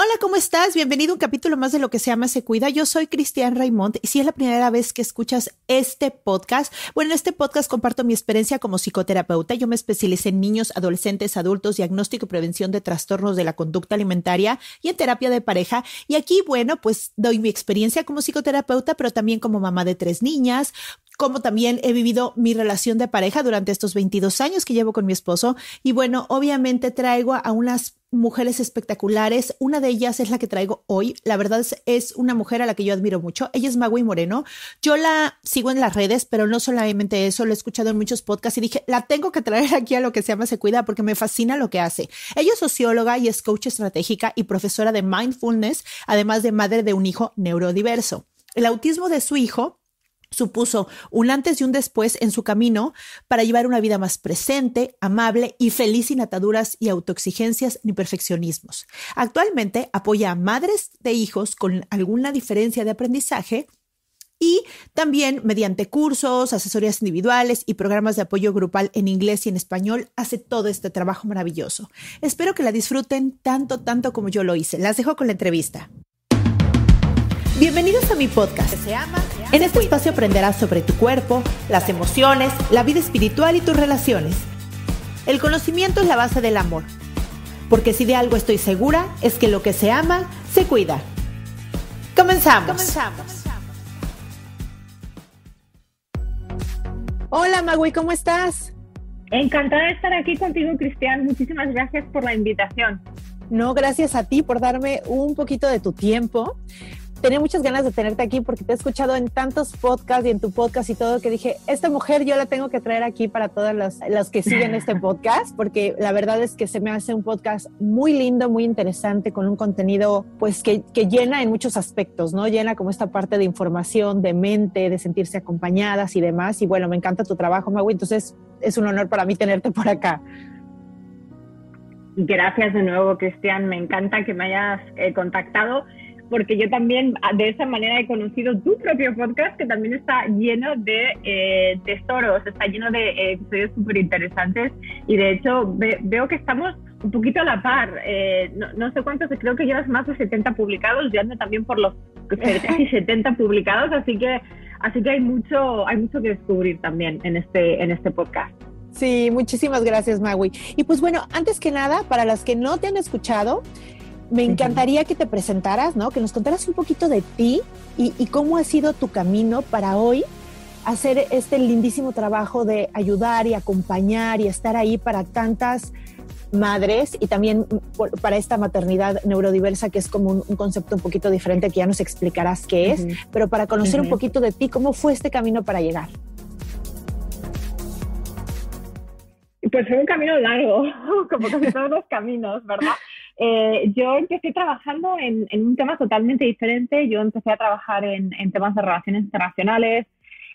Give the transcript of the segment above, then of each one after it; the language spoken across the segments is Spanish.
Hola, ¿cómo estás? Bienvenido a un capítulo más de Lo que se ama se cuida. Yo soy Cristian Raimond y si es la primera vez que escuchas este podcast, bueno, en este podcast comparto mi experiencia como psicoterapeuta. Yo me especialicé en niños, adolescentes, adultos, diagnóstico y prevención de trastornos de la conducta alimentaria y en terapia de pareja. Y aquí, bueno, pues doy mi experiencia como psicoterapeuta, pero también como mamá de 3 niñas, como también he vivido mi relación de pareja durante estos 22 años que llevo con mi esposo. Y bueno, obviamente traigo a unas mujeres espectaculares. Una de ellas es la que traigo hoy. La verdad es una mujer a la que yo admiro mucho. Ella es Magui Moreno. Yo la sigo en las redes, pero no solamente eso, lo he escuchado en muchos podcasts y dije, la tengo que traer aquí a Lo que se llama se cuida porque me fascina lo que hace. Ella es socióloga y es coach estratégica y profesora de mindfulness, además de madre de un hijo neurodiverso. El autismo de su hijo supuso un antes y un después en su camino para llevar una vida más presente, amable y feliz, sin ataduras y autoexigencias ni perfeccionismos. Actualmente apoya a madres de hijos con alguna diferencia de aprendizaje y también mediante cursos, asesorías individuales y programas de apoyo grupal en inglés y en español hace todo este trabajo maravilloso. Espero que la disfruten tanto como yo lo hice. Las dejo con la entrevista. Bienvenidos a mi podcast. En este espacio aprenderás sobre tu cuerpo, las emociones, la vida espiritual y tus relaciones. El conocimiento es la base del amor, porque si de algo estoy segura es que lo que se ama, se cuida. Comenzamos. Hola Magui, ¿cómo estás? Encantada de estar aquí contigo, Cristian. Muchísimas gracias por la invitación. No, gracias a ti por darme un poquito de tu tiempo. Tenía muchas ganas de tenerte aquí porque te he escuchado en tantos podcasts y en tu podcast y todo que dije, esta mujer yo la tengo que traer aquí para todas las que siguen este podcast, porque la verdad es que se me hace un podcast muy lindo, muy interesante, con un contenido pues que llena en muchos aspectos, ¿no? Llena como esta parte de información, de mente, de sentirse acompañadas y demás. Y bueno, me encanta tu trabajo, Magui, entonces es un honor para mí tenerte por acá. Gracias de nuevo, Cristian. Me encanta que me hayas contactado, porque yo también de esa manera he conocido tu propio podcast, que también está lleno de tesoros, está lleno de episodios súper interesantes y de hecho veo que estamos un poquito a la par. No sé cuántos, creo que llevas más de 70 publicados, yo ando también por los casi 70 publicados, así que hay mucho que descubrir también en este podcast. Sí, muchísimas gracias, Magui. Y pues bueno, antes que nada, para las que no te han escuchado, me encantaría que te presentaras, ¿no? Que nos contaras un poquito de ti y cómo ha sido tu camino para hoy hacer este lindísimo trabajo de ayudar y acompañar y estar ahí para tantas madres y también para esta maternidad neurodiversa, que es como un concepto un poquito diferente que ya nos explicarás qué es, pero para conocer un poquito de ti, ¿cómo fue este camino para llegar? Pues fue un camino largo, como casi todos los caminos, ¿verdad? Yo empecé trabajando en un tema totalmente diferente. Yo empecé a trabajar en temas de relaciones internacionales,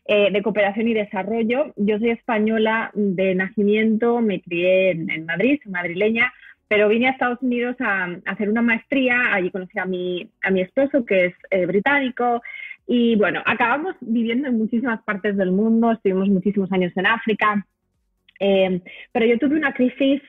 de cooperación y desarrollo. Yo soy española de nacimiento, me crié en Madrid, soy madrileña, pero vine a Estados Unidos a hacer una maestría. Allí conocí a mi esposo, que es británico, y bueno, acabamos viviendo en muchísimas partes del mundo, estuvimos muchísimos años en África. Pero yo tuve una crisis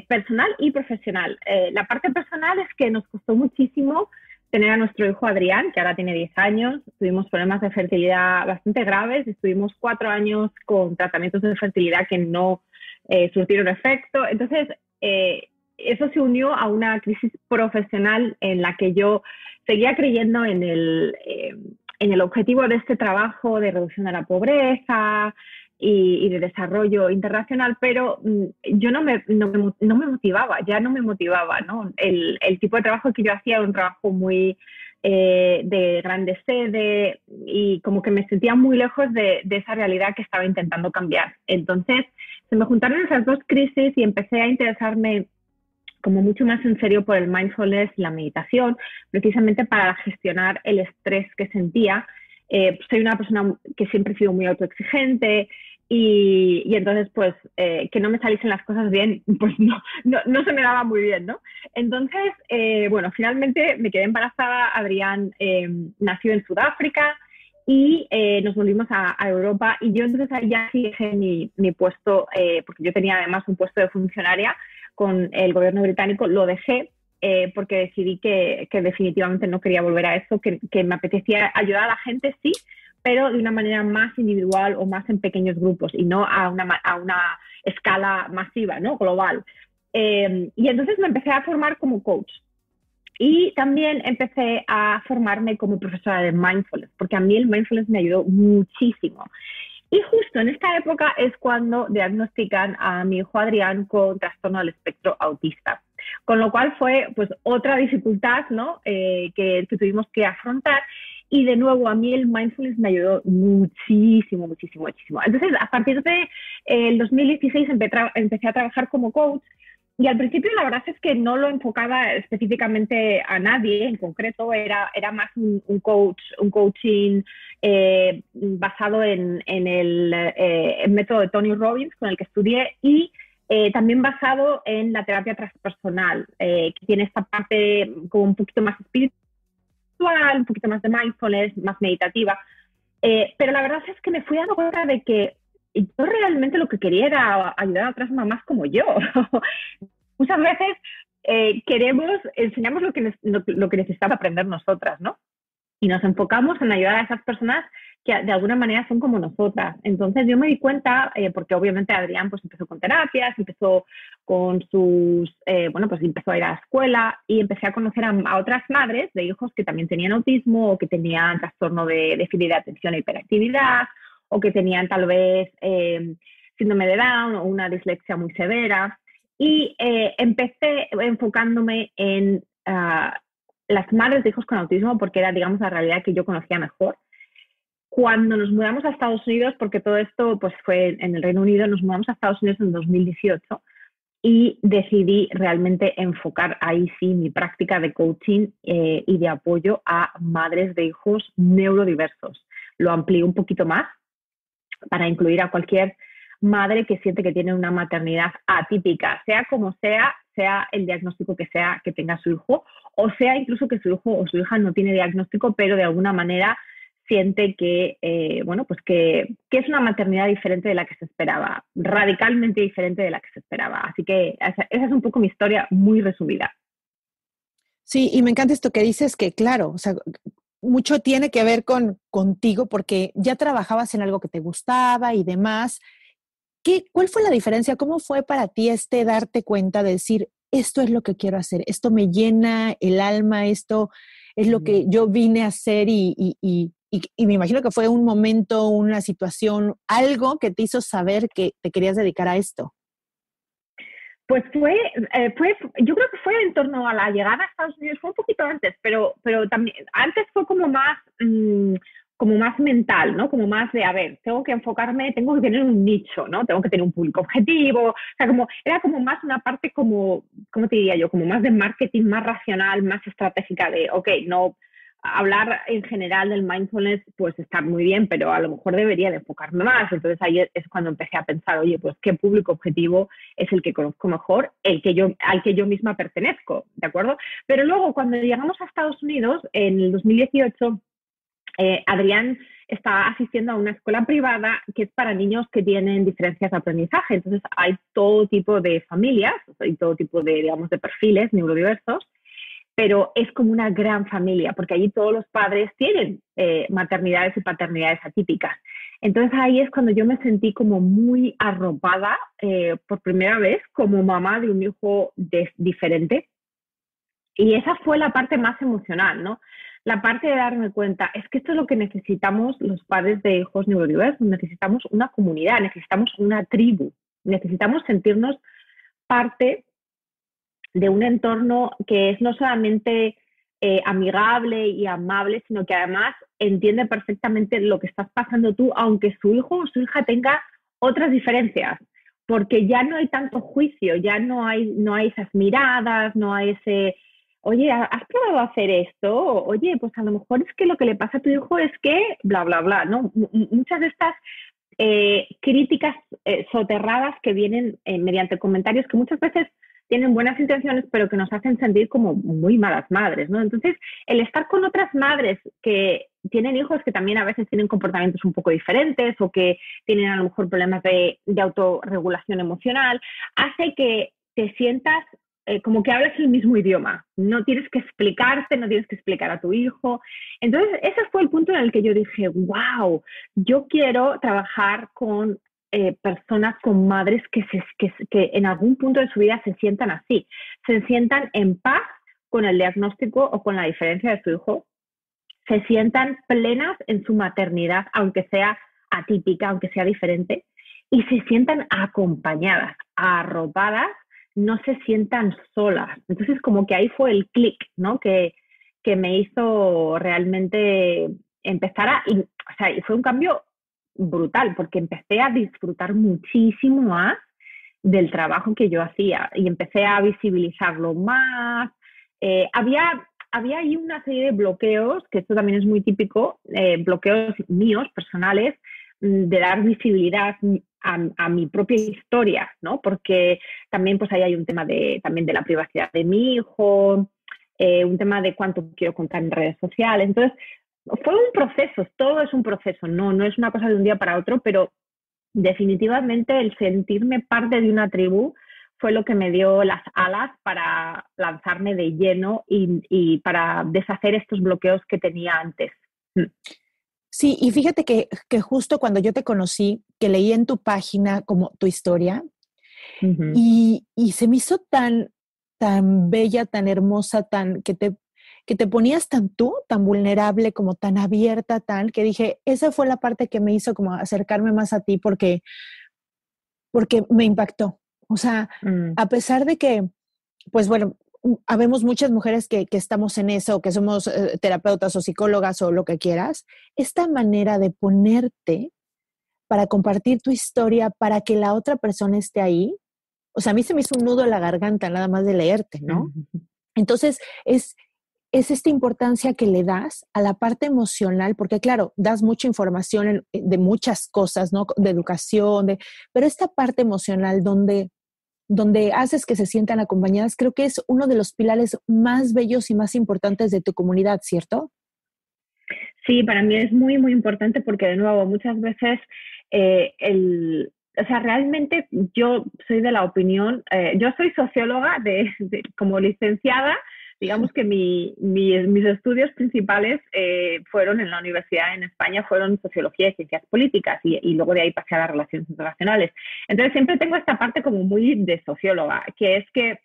personal y profesional. La parte personal es que nos costó muchísimo tener a nuestro hijo Adrián, que ahora tiene 10 años. Tuvimos problemas de fertilidad bastante graves. Estuvimos 4 años con tratamientos de fertilidad que no surtieron efecto. Entonces, eso se unió a una crisis profesional en la que yo seguía creyendo en el objetivo de este trabajo de reducción de la pobreza y de desarrollo internacional, pero yo no me motivaba, ¿no? El tipo de trabajo que yo hacía era un trabajo muy de grande sede y como que me sentía muy lejos de esa realidad que estaba intentando cambiar. Entonces, se me juntaron esas dos crisis y empecé a interesarme como mucho más en serio por el mindfulness y la meditación, precisamente para gestionar el estrés que sentía. Soy una persona que siempre he sido muy autoexigente y entonces, pues, que no me saliesen las cosas bien, pues no se me daba muy bien, ¿no? Entonces, bueno, finalmente me quedé embarazada. Adrián nació en Sudáfrica y nos volvimos a Europa, y yo entonces ahí ya sí dejé mi puesto, porque yo tenía además un puesto de funcionaria con el gobierno británico, lo dejé porque decidí que definitivamente no quería volver a eso, que me apetecía ayudar a la gente, sí, pero de una manera más individual o más en pequeños grupos y no a una escala masiva, ¿no? Global. Y entonces me empecé a formar como coach. Y también empecé a formarme como profesora de mindfulness, porque a mí el mindfulness me ayudó muchísimo. Y justo en esta época es cuando diagnostican a mi hijo Adrián con trastorno del espectro autista. Con lo cual fue pues otra dificultad, ¿no? que tuvimos que afrontar. Y de nuevo, a mí el mindfulness me ayudó muchísimo, muchísimo, muchísimo. Entonces, a partir de el 2016 empecé a trabajar como coach. Y al principio la verdad es que no lo enfocaba específicamente a nadie en concreto, era más un coaching basado en el método de Tony Robbins, con el que estudié, y también basado en la terapia transpersonal, que tiene esta parte como un poquito más espiritual, un poquito más de mindfulness, más meditativa. Pero la verdad es que me fui dando cuenta de que yo realmente lo que quería era ayudar a otras mamás como yo. Muchas veces enseñamos lo que necesitamos aprender nosotras, ¿no? Y nos enfocamos en ayudar a esas personas que de alguna manera son como nosotras. Entonces yo me di cuenta, porque obviamente Adrián pues empezó con terapias, empezó con pues empezó a ir a la escuela y empecé a conocer a otras madres de hijos que también tenían autismo o que tenían trastorno de déficit de atención e hiperactividad, o que tenían tal vez síndrome de Down o una dislexia muy severa. Y empecé enfocándome en las madres de hijos con autismo porque era, digamos, la realidad que yo conocía mejor. Cuando nos mudamos a Estados Unidos, porque todo esto pues fue en el Reino Unido, nos mudamos a Estados Unidos en 2018 y decidí realmente enfocar ahí sí mi práctica de coaching y de apoyo a madres de hijos neurodiversos. Lo amplié un poquito más para incluir a cualquier madre que siente que tiene una maternidad atípica, sea como sea el diagnóstico que sea que tenga su hijo, o sea incluso que su hijo o su hija no tiene diagnóstico, pero de alguna manera siente que, que es una maternidad diferente de la que se esperaba, radicalmente diferente de la que se esperaba. Así que esa es un poco mi historia muy resumida. Sí, y me encanta esto que dices que, claro, o sea, mucho tiene que ver contigo porque ya trabajabas en algo que te gustaba y demás. ¿Cuál fue la diferencia? ¿Cómo fue para ti darte cuenta de decir, esto es lo que quiero hacer, esto me llena el alma, esto es lo que yo vine a hacer y me imagino que fue un momento, una situación, algo que te hizo saber que te querías dedicar a esto? Pues yo creo que fue en torno a la llegada a Estados Unidos, fue un poquito antes, pero también antes fue como más mental, ¿no? Como más de, a ver, tengo que enfocarme, tengo que tener un nicho, ¿no? Tengo que tener un público objetivo, o sea, era como más una parte ¿cómo te diría yo? Como más de marketing, más racional, más estratégica de, ok, no, hablar en general del mindfulness pues está muy bien, pero a lo mejor debería de enfocarme más. Entonces ahí es cuando empecé a pensar, oye, pues qué público objetivo es el que conozco mejor, al que yo misma pertenezco, ¿de acuerdo? Pero luego cuando llegamos a Estados Unidos, en el 2018, Adrián está asistiendo a una escuela privada que es para niños que tienen diferencias de aprendizaje. Entonces hay todo tipo de familias, hay todo tipo de, digamos, de perfiles neurodiversos, pero es como una gran familia, porque allí todos los padres tienen maternidades y paternidades atípicas. Entonces ahí es cuando yo me sentí como muy arropada por primera vez como mamá de un hijo diferente. Y esa fue la parte más emocional, ¿no? La parte de darme cuenta, es que esto es lo que necesitamos los padres de hijos neurodiversos, necesitamos una comunidad, necesitamos una tribu, necesitamos sentirnos parte de un entorno que es no solamente amigable y amable, sino que además entiende perfectamente lo que estás pasando tú, aunque su hijo o su hija tenga otras diferencias, porque ya no hay tanto juicio, ya no hay esas miradas, no hay ese, oye, ¿has probado a hacer esto? Oye, pues a lo mejor es que lo que le pasa a tu hijo es que bla, bla, bla, ¿no? Muchas de estas críticas soterradas que vienen mediante comentarios que muchas veces tienen buenas intenciones, pero que nos hacen sentir como muy malas madres, ¿no? Entonces, el estar con otras madres que tienen hijos que también a veces tienen comportamientos un poco diferentes o que tienen a lo mejor problemas de autorregulación emocional, hace que te sientas como que hablas el mismo idioma. No tienes que explicarte, no tienes que explicar a tu hijo. Entonces, ese fue el punto en el que yo dije, wow, yo quiero trabajar con personas, con madres que en algún punto de su vida se sientan así, se sientan en paz con el diagnóstico o con la diferencia de su hijo, se sientan plenas en su maternidad, aunque sea atípica, aunque sea diferente, y se sientan acompañadas, arropadas, no se sientan solas. Entonces, como que ahí fue el clic, ¿no? Que me hizo realmente empezar o sea, y fue un cambio brutal, porque empecé a disfrutar muchísimo más del trabajo que yo hacía y empecé a visibilizarlo más. Había ahí una serie de bloqueos, que esto también es muy típico, bloqueos míos, personales, de dar visibilidad a mi propia historia, ¿no? Porque también pues ahí hay un tema también de la privacidad de mi hijo, un tema de cuánto quiero contar en redes sociales. Entonces, fue un proceso, todo es un proceso, no es una cosa de un día para otro, pero definitivamente el sentirme parte de una tribu fue lo que me dio las alas para lanzarme de lleno y para deshacer estos bloqueos que tenía antes. Sí, y fíjate que justo cuando yo te conocí, que leí en tu página como tu historia, Uh-huh. y se me hizo tan bella, tan hermosa, que te ponías tan tú, tan vulnerable, como tan abierta, que dije, esa fue la parte que me hizo como acercarme más a ti porque me impactó. O sea, a pesar de que, pues bueno, habemos muchas mujeres que estamos en eso, que somos terapeutas o psicólogas o lo que quieras, esta manera de ponerte para compartir tu historia, para que la otra persona esté ahí, o sea, a mí se me hizo un nudo en la garganta nada más de leerte, ¿no? Uh-huh. Entonces, es esta importancia que le das a la parte emocional, porque claro, das mucha información de muchas cosas, ¿no? De educación, pero esta parte emocional donde haces que se sientan acompañadas, creo que es uno de los pilares más bellos y más importantes de tu comunidad, ¿cierto? Sí, para mí es muy, muy importante porque, de nuevo, muchas veces o sea, realmente yo soy de la opinión, yo soy socióloga como licenciada, digamos que mis estudios principales fueron en la universidad en España, fueron sociología y ciencias políticas y luego de ahí pasé a las relaciones internacionales. Entonces siempre tengo esta parte como muy de socióloga, que es que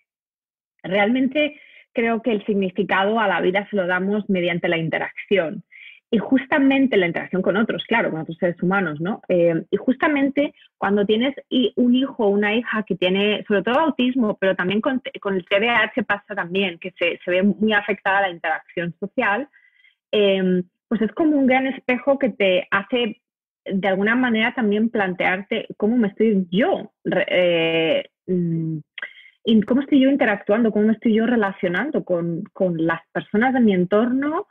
realmente creo que el significado a la vida se lo damos mediante la interacción. Y justamente la interacción con otros, claro, con otros seres humanos, ¿no? Y justamente cuando tienes un hijo o una hija que tiene, sobre todo autismo, pero también con el TDAH pasa también, que se ve muy afectada la interacción social, pues es como un gran espejo que te hace, de alguna manera, también plantearte cómo me estoy yo y cómo estoy yo interactuando, cómo me estoy yo relacionando con las personas de mi entorno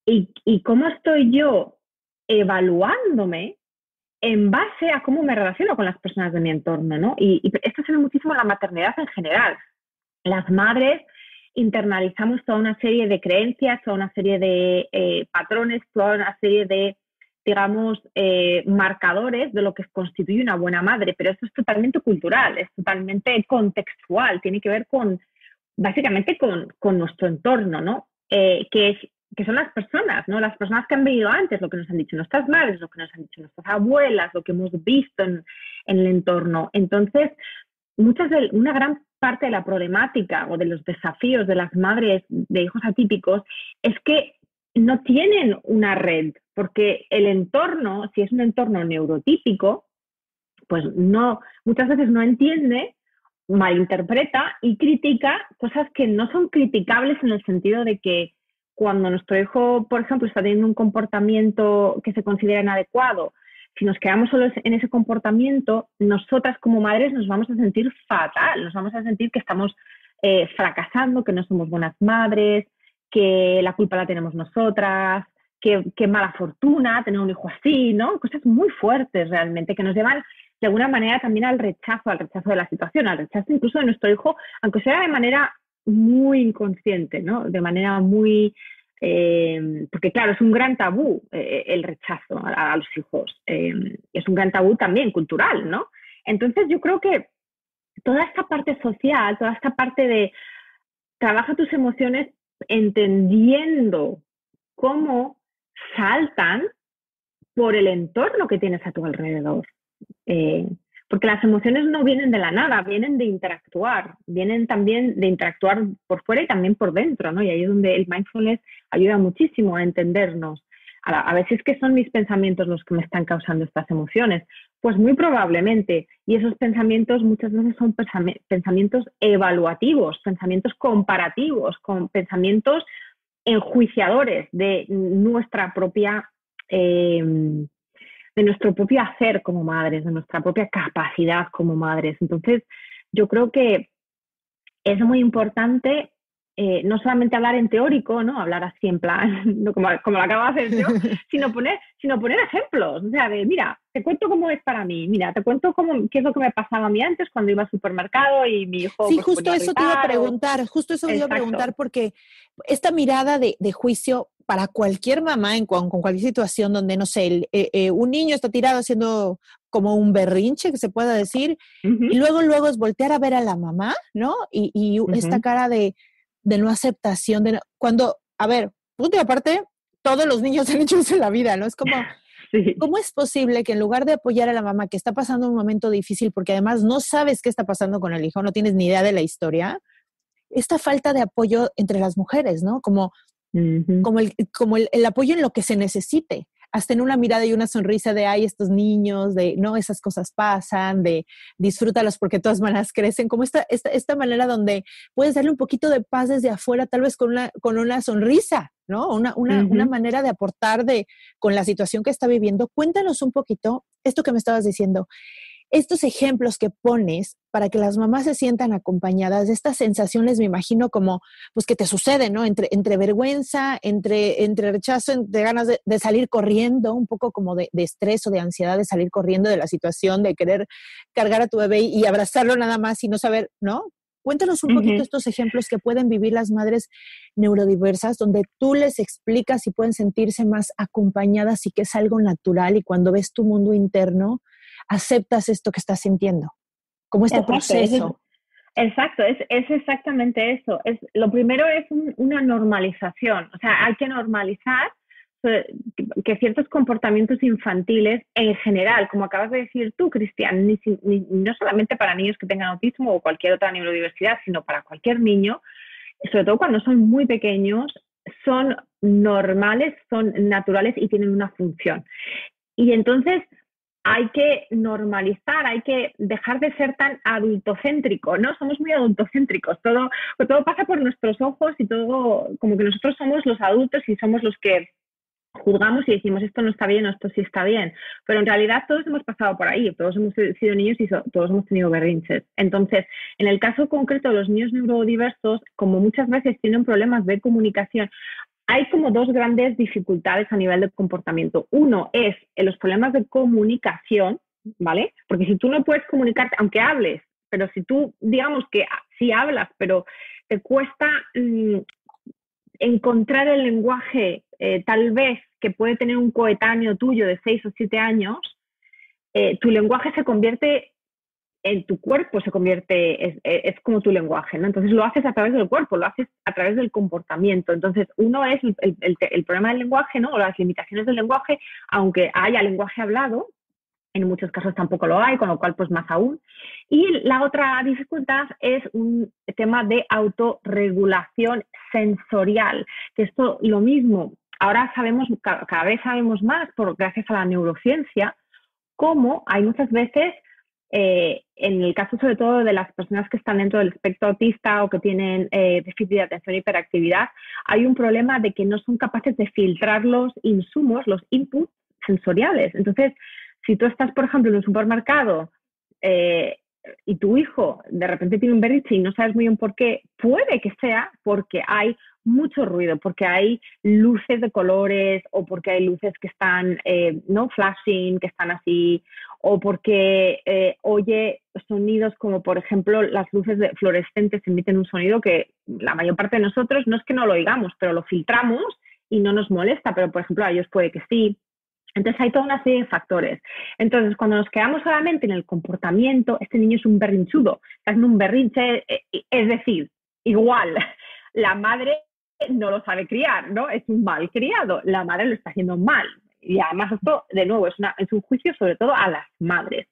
y cómo estoy yo evaluándome en base a cómo me relaciono con las personas de mi entorno, ¿no? Y esto se ve muchísimo en la maternidad en general. Las madres internalizamos toda una serie de creencias, toda una serie de patrones, toda una serie de, digamos, marcadores de lo que constituye una buena madre, pero esto es totalmente cultural, es totalmente contextual, tiene que ver básicamente con nuestro entorno, ¿no? Que son las personas, ¿no? Las personas que han vivido antes, lo que nos han dicho nuestras madres, lo que nos han dicho nuestras abuelas, lo que hemos visto en el entorno. Entonces, una gran parte de la problemática o de los desafíos de las madres de hijos atípicos es que no tienen una red, porque el entorno, si es un entorno neurotípico, pues muchas veces no entiende, malinterpreta y critica cosas que no son criticables en el sentido de que cuando nuestro hijo, por ejemplo, está teniendo un comportamiento que se considera inadecuado, si nos quedamos solo en ese comportamiento, nosotras como madres nos vamos a sentir fatal, nos vamos a sentir que estamos fracasando, que no somos buenas madres, que la culpa la tenemos nosotras, que mala fortuna tener un hijo así, ¿no? Cosas muy fuertes realmente que nos llevan de alguna manera también al rechazo de la situación, al rechazo incluso de nuestro hijo, aunque sea de manera muy inconsciente, ¿no? De manera muy... porque claro, es un gran tabú el rechazo a los hijos. Es un gran tabú también cultural, ¿no? Entonces yo creo que toda esta parte social, toda esta parte de trabaja tus emociones entendiendo cómo saltan por el entorno que tienes a tu alrededor. Porque las emociones no vienen de la nada, vienen de interactuar, vienen también de interactuar por fuera y también por dentro, ¿no? Y ahí es donde el mindfulness ayuda muchísimo a entendernos. A veces, ¿qué son mis pensamientos los que me están causando estas emociones? Pues muy probablemente, y esos pensamientos muchas veces son pensamientos evaluativos, pensamientos comparativos, pensamientos enjuiciadores de nuestra propia... de nuestro propio hacer como madres, de nuestra propia capacidad como madres. Entonces, yo creo que es muy importante no solamente hablar en teórico, ¿no? Hablar así en plan, no como lo acabo de hacer yo, sino poner ejemplos. O sea, de, mira, te cuento cómo es para mí, mira, te cuento qué es lo que me pasaba a mí antes cuando iba al supermercado y mi hijo... Sí, pues, justo eso te iba a preguntar, porque esta mirada de juicio para cualquier mamá con cualquier situación donde, no sé, un niño está tirado haciendo como un berrinche, que se pueda decir, y luego es voltear a ver a la mamá, ¿no? Y esta cara de no aceptación, cuando, a ver, punto y aparte, todos los niños han hecho eso en la vida, ¿no? Es como... Sí. ¿Cómo es posible que en lugar de apoyar a la mamá que está pasando un momento difícil, porque además no sabes qué está pasando con el hijo, no tienes ni idea de la historia, esta falta de apoyo entre las mujeres, ¿no? Como el apoyo en lo que se necesite, hasta en una mirada y una sonrisa de, ay, estos niños, de, no, esas cosas pasan, de disfrútalos porque de todas maneras crecen, como esta manera donde puedes darle un poquito de paz desde afuera, tal vez con una sonrisa, ¿no? Una manera de aportar con la situación que está viviendo. Cuéntanos un poquito esto que me estabas diciendo, estos ejemplos que pones para que las mamás se sientan acompañadas, estas sensaciones, me imagino, como, pues, que te suceden, ¿no? Entre vergüenza, entre rechazo, entre ganas de salir corriendo, un poco como de estrés o de ansiedad de salir corriendo de la situación, de querer cargar a tu bebé y abrazarlo nada más y no saber, ¿no? Cuéntanos un poquito estos ejemplos que pueden vivir las madres neurodiversas, donde tú les explicas y pueden sentirse más acompañadas y que es algo natural, y cuando ves tu mundo interno, aceptas esto que estás sintiendo, como este proceso. Exacto, es exactamente eso. Lo primero es una normalización, o sea, hay que normalizar que ciertos comportamientos infantiles en general, como acabas de decir tú, Cristian, no solamente para niños que tengan autismo o cualquier otra neurodiversidad, sino para cualquier niño, sobre todo cuando son muy pequeños, son normales, son naturales y tienen una función. Y entonces hay que normalizar, hay que dejar de ser tan adultocéntrico, ¿no? Somos muy adultocéntricos, todo pasa por nuestros ojos y todo, como que nosotros somos los adultos y somos los que juzgamos y decimos esto no está bien o esto sí está bien, pero en realidad todos hemos pasado por ahí, todos hemos sido niños y todos hemos tenido berrinches. Entonces, en el caso concreto de los niños neurodiversos, como muchas veces tienen problemas de comunicación, hay como dos grandes dificultades a nivel de comportamiento. Uno es los problemas de comunicación, ¿vale? Porque si tú no puedes comunicarte, aunque hables, pero si tú, digamos que sí hablas, pero te cuesta encontrar el lenguaje tal vez que puede tener un coetáneo tuyo de 6 o 7 años, tu lenguaje se convierte en tu cuerpo, es como tu lenguaje, ¿no? Entonces lo haces a través del cuerpo, lo haces a través del comportamiento. Entonces uno es el problema del lenguaje, ¿no? O las limitaciones del lenguaje, aunque haya lenguaje hablado, en muchos casos tampoco lo hay, con lo cual pues más aún. Y la otra dificultad es un tema de autorregulación sensorial, que esto lo mismo, ahora sabemos, cada vez sabemos más, gracias a la neurociencia, cómo hay muchas veces, en el caso sobre todo de las personas que están dentro del espectro autista o que tienen déficit de atención e hiperactividad, hay un problema de que no son capaces de filtrar los insumos, los inputs sensoriales. Entonces, si tú estás, por ejemplo, en un supermercado y tu hijo de repente tiene un berrinche y no sabes muy bien por qué, puede que sea porque hay mucho ruido, porque hay luces de colores o porque hay luces que están no flashing, que están así, o porque oye sonidos como, por ejemplo, las luces fluorescentes emiten un sonido que la mayor parte de nosotros no es que no lo oigamos, pero lo filtramos y no nos molesta, pero por ejemplo a ellos puede que sí. Entonces hay toda una serie de factores. Entonces, cuando nos quedamos solamente en el comportamiento, este niño es un berrinchudo, está haciendo un berrinche, es decir, igual, la madre no lo sabe criar, ¿no? Es un mal criado, la madre lo está haciendo mal. Y además esto, de nuevo, es un juicio sobre todo a las madres.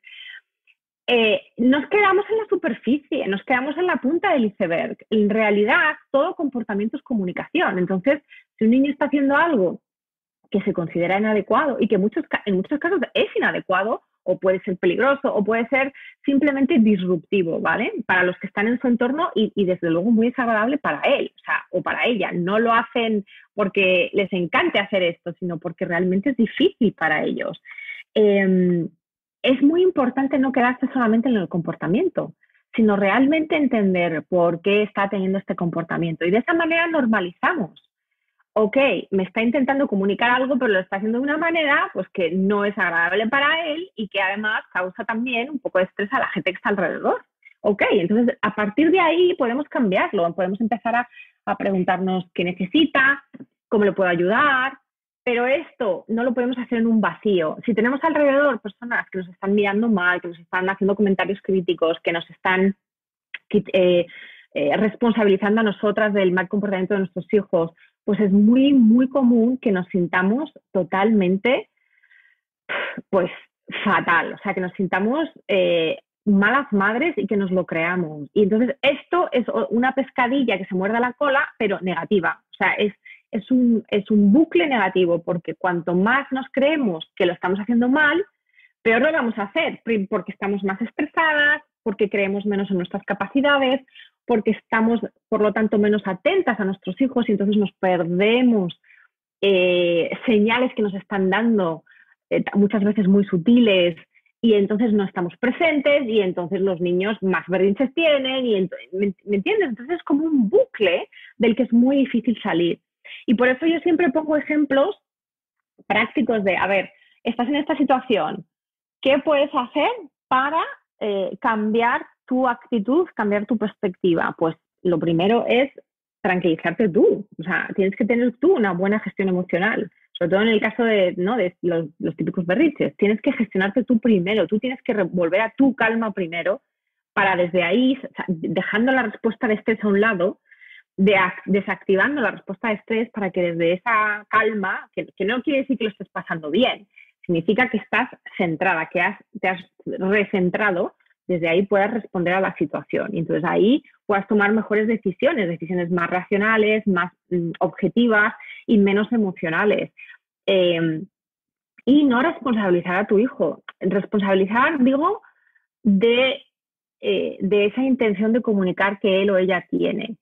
Nos quedamos en la superficie, nos quedamos en la punta del iceberg. En realidad, todo comportamiento es comunicación. Entonces, si un niño está haciendo algo que se considera inadecuado y que en muchos casos es inadecuado o puede ser peligroso o puede ser simplemente disruptivo, ¿vale? Para los que están en su entorno y desde luego muy desagradable para él, o para ella. No lo hacen porque les encante hacer esto, sino porque realmente es difícil para ellos. Es muy importante no quedarse solamente en el comportamiento, sino realmente entender por qué está teniendo este comportamiento. Y de esa manera normalizamos. Ok, me está intentando comunicar algo, pero lo está haciendo de una manera pues que no es agradable para él y que además causa también un poco de estrés a la gente que está alrededor. Ok, entonces a partir de ahí podemos cambiarlo, podemos empezar a preguntarnos qué necesita, cómo le puedo ayudar, pero esto no lo podemos hacer en un vacío. Si tenemos alrededor personas que nos están mirando mal, que nos están haciendo comentarios críticos, que nos están responsabilizando a nosotras del mal comportamiento de nuestros hijos, pues es muy, muy común que nos sintamos totalmente, pues, fatal. O sea, que nos sintamos malas madres y que nos lo creamos. Y entonces esto es una pescadilla que se muerde la cola, pero negativa. O sea, es un bucle negativo, porque cuanto más nos creemos que lo estamos haciendo mal, peor lo vamos a hacer, porque estamos más estresadas, porque creemos menos en nuestras capacidades, porque estamos, por lo tanto, menos atentas a nuestros hijos y entonces nos perdemos señales que nos están dando, muchas veces muy sutiles, y entonces no estamos presentes y entonces los niños más berrinches tienen, ¿me entiendes? Entonces es como un bucle del que es muy difícil salir. Y por eso yo siempre pongo ejemplos prácticos de, a ver, estás en esta situación, ¿qué puedes hacer para cambiar tu actitud, cambiar tu perspectiva? Pues lo primero es tranquilizarte tú. O sea, tienes que tener tú una buena gestión emocional. Sobre todo en el caso de, ¿no?, de los típicos berrinches. Tienes que gestionarte tú primero. Tú tienes que volver a tu calma primero para desde ahí, o sea, dejando la respuesta de estrés a un lado, desactivando la respuesta de estrés para que desde esa calma, que no quiere decir que lo estés pasando bien, significa que estás centrada, que te has recentrado, desde ahí puedas responder a la situación. Y entonces ahí puedas tomar mejores decisiones más racionales, más objetivas y menos emocionales. Y no responsabilizar a tu hijo. Responsabilizar, digo, de esa intención de comunicar que él o ella tiene.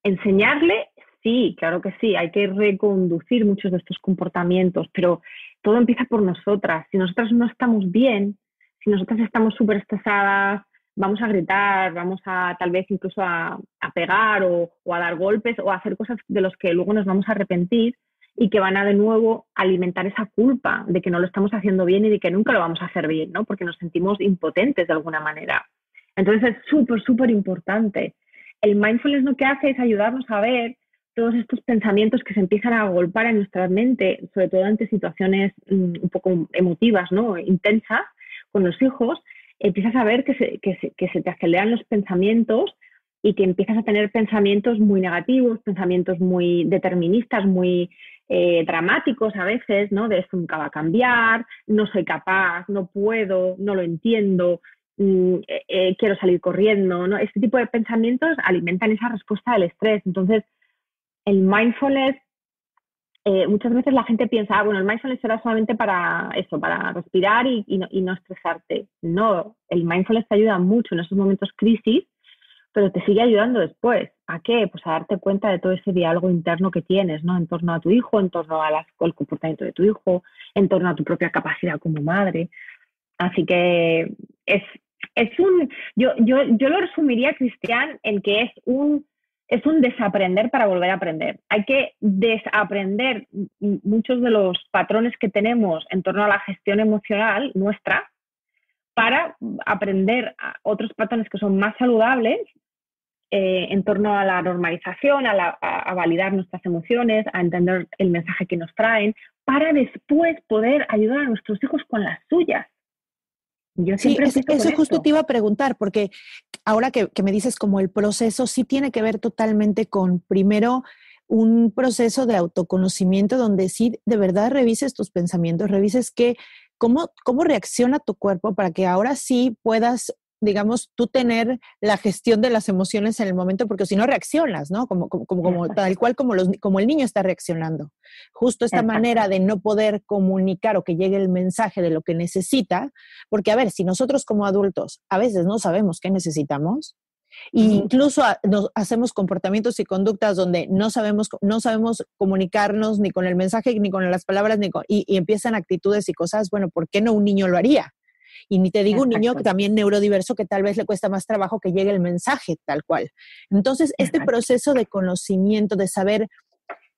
Enseñarle, sí, claro que sí, hay que reconducir muchos de estos comportamientos, pero todo empieza por nosotras. Si nosotras no estamos bien, si nosotras estamos súper estresadas, vamos a gritar, vamos a tal vez incluso a pegar o a dar golpes o a hacer cosas de los que luego nos vamos a arrepentir y que van a de nuevo alimentar esa culpa de que no lo estamos haciendo bien y de que nunca lo vamos a hacer bien, ¿no? Porque nos sentimos impotentes de alguna manera. Entonces es súper, súper importante. El mindfulness lo que hace es ayudarnos a ver todos estos pensamientos que se empiezan a agolpar en nuestra mente, sobre todo ante situaciones un poco emotivas, ¿no?, intensas con los hijos. Empiezas a ver que se te aceleran los pensamientos y que empiezas a tener pensamientos muy negativos, pensamientos muy deterministas, muy dramáticos a veces, ¿no?, de esto nunca va a cambiar, no soy capaz, no puedo, no lo entiendo, quiero salir corriendo, ¿no? Este tipo de pensamientos alimentan esa respuesta del estrés. Entonces, el mindfulness, muchas veces la gente piensa, bueno, el mindfulness será solamente para eso, para respirar y no estresarte. No, el mindfulness te ayuda mucho en esos momentos crisis, pero te sigue ayudando después. ¿A qué? Pues a darte cuenta de todo ese diálogo interno que tienes, ¿no?, en torno a tu hijo, en torno al comportamiento de tu hijo, en torno a tu propia capacidad como madre. Así que yo lo resumiría, Cristian, en que es un desaprender para volver a aprender. Hay que desaprender muchos de los patrones que tenemos en torno a la gestión emocional nuestra para aprender otros patrones que son más saludables, en torno a la normalización, a validar nuestras emociones, a entender el mensaje que nos traen, para después poder ayudar a nuestros hijos con las suyas. Yo Sí, siempre empiezo con eso justo esto. te iba a preguntar, porque ahora que me dices como el proceso, sí tiene que ver totalmente con, primero, un proceso de autoconocimiento donde sí de verdad revises tus pensamientos, revises cómo reacciona tu cuerpo para que ahora sí puedas, digamos, tú tener la gestión de las emociones en el momento, porque si no reaccionas, ¿no? Como tal cual como el niño está reaccionando. Justo esta Exacto. manera de no poder comunicar o que llegue el mensaje de lo que necesita, porque a ver, si nosotros como adultos a veces no sabemos qué necesitamos, e Ujú. incluso nos hacemos comportamientos y conductas donde no sabemos comunicarnos ni con el mensaje, ni con las palabras, y empiezan actitudes y cosas, bueno, ¿por qué no un niño lo haría? Y ni te digo un niño que Exacto. también neurodiverso que tal vez le cuesta más trabajo que llegue el mensaje tal cual. Entonces, este Exacto. proceso de conocimiento, de saber,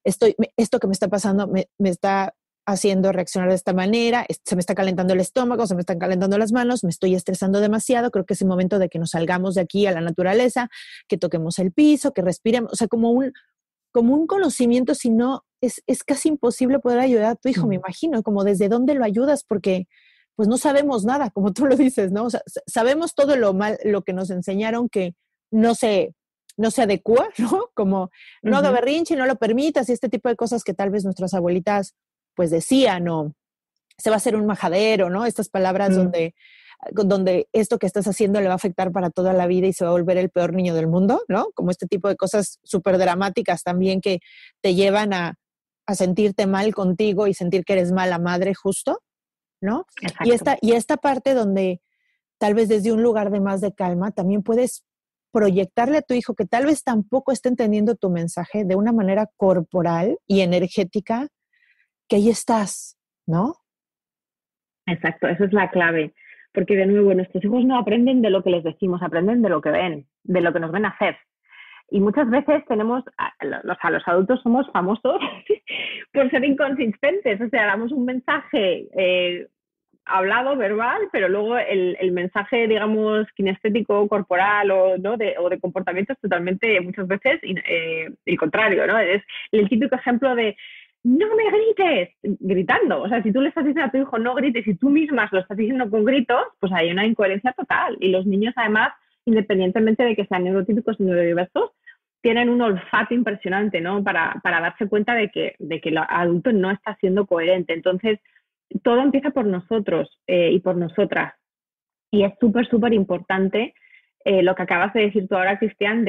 esto que me está pasando me está haciendo reaccionar de esta manera, se me está calentando el estómago, se me están calentando las manos, me estoy estresando demasiado, creo que es el momento de que nos salgamos de aquí a la naturaleza, que toquemos el piso, que respiremos, o sea, como un conocimiento, si no, es casi imposible poder ayudar a tu hijo, me Mm. imagino, como desde dónde lo ayudas, porque pues no sabemos nada, como tú lo dices, ¿no? O sea, sabemos todo lo que nos enseñaron que no se, no se adecua, ¿no? Como no haga Ujú. berrinche, no lo permitas, y este tipo de cosas que tal vez nuestras abuelitas pues decían, o se va a hacer un majadero, ¿no? Estas palabras Mm. donde esto que estás haciendo le va a afectar para toda la vida y se va a volver el peor niño del mundo, ¿no? Como este tipo de cosas súper dramáticas también que te llevan a sentirte mal contigo y sentir que eres mala madre justo, ¿no? Y Exacto. esta parte donde tal vez desde un lugar de más de calma también puedes proyectarle a tu hijo que tal vez tampoco esté entendiendo tu mensaje de una manera corporal y energética, que ahí estás, ¿no? Exacto, esa es la clave. Porque de nuevo, nuestros hijos no aprenden de lo que les decimos, aprenden de lo que ven, de lo que nos ven hacer. Y muchas veces los adultos somos famosos por ser inconsistentes, o sea, damos un mensaje hablado, verbal, pero luego el mensaje, digamos, kinestético, corporal ¿no? o de comportamiento es totalmente, muchas veces, el contrario, ¿no? Es el típico ejemplo de no me grites, gritando. O sea, si tú le estás diciendo a tu hijo no grites y tú misma lo estás diciendo con gritos, pues hay una incoherencia total. Y los niños, además, independientemente de que sean neurotípicos y neurodiversos, tienen un olfato impresionante, ¿no? Para darse cuenta de que el adulto no está siendo coherente. Entonces, todo empieza por nosotros y por nosotras. Y es súper, súper importante lo que acabas de decir tú ahora, Cristian,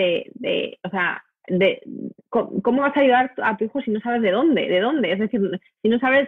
o sea, de cómo vas a ayudar a tu hijo si no sabes de dónde. Es decir, si no sabes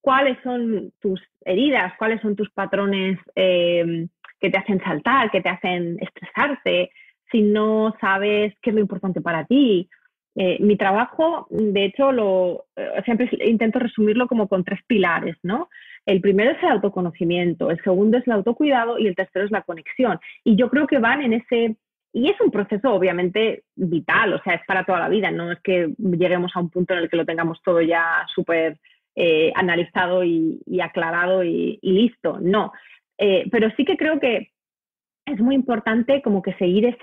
cuáles son tus heridas, cuáles son tus patrones que te hacen saltar, que te hacen estresarte, si no sabes qué es lo importante para ti. Mi trabajo, de hecho, siempre intento resumirlo como con 3 pilares, ¿no? El primero es el autoconocimiento, el segundo es el autocuidado y el tercero es la conexión. Y yo creo que van en ese... Y es un proceso obviamente vital, o sea, es para toda la vida, no es que lleguemos a un punto en el que lo tengamos todo ya súper analizado y aclarado y listo, no. Pero sí que creo que es muy importante como que seguir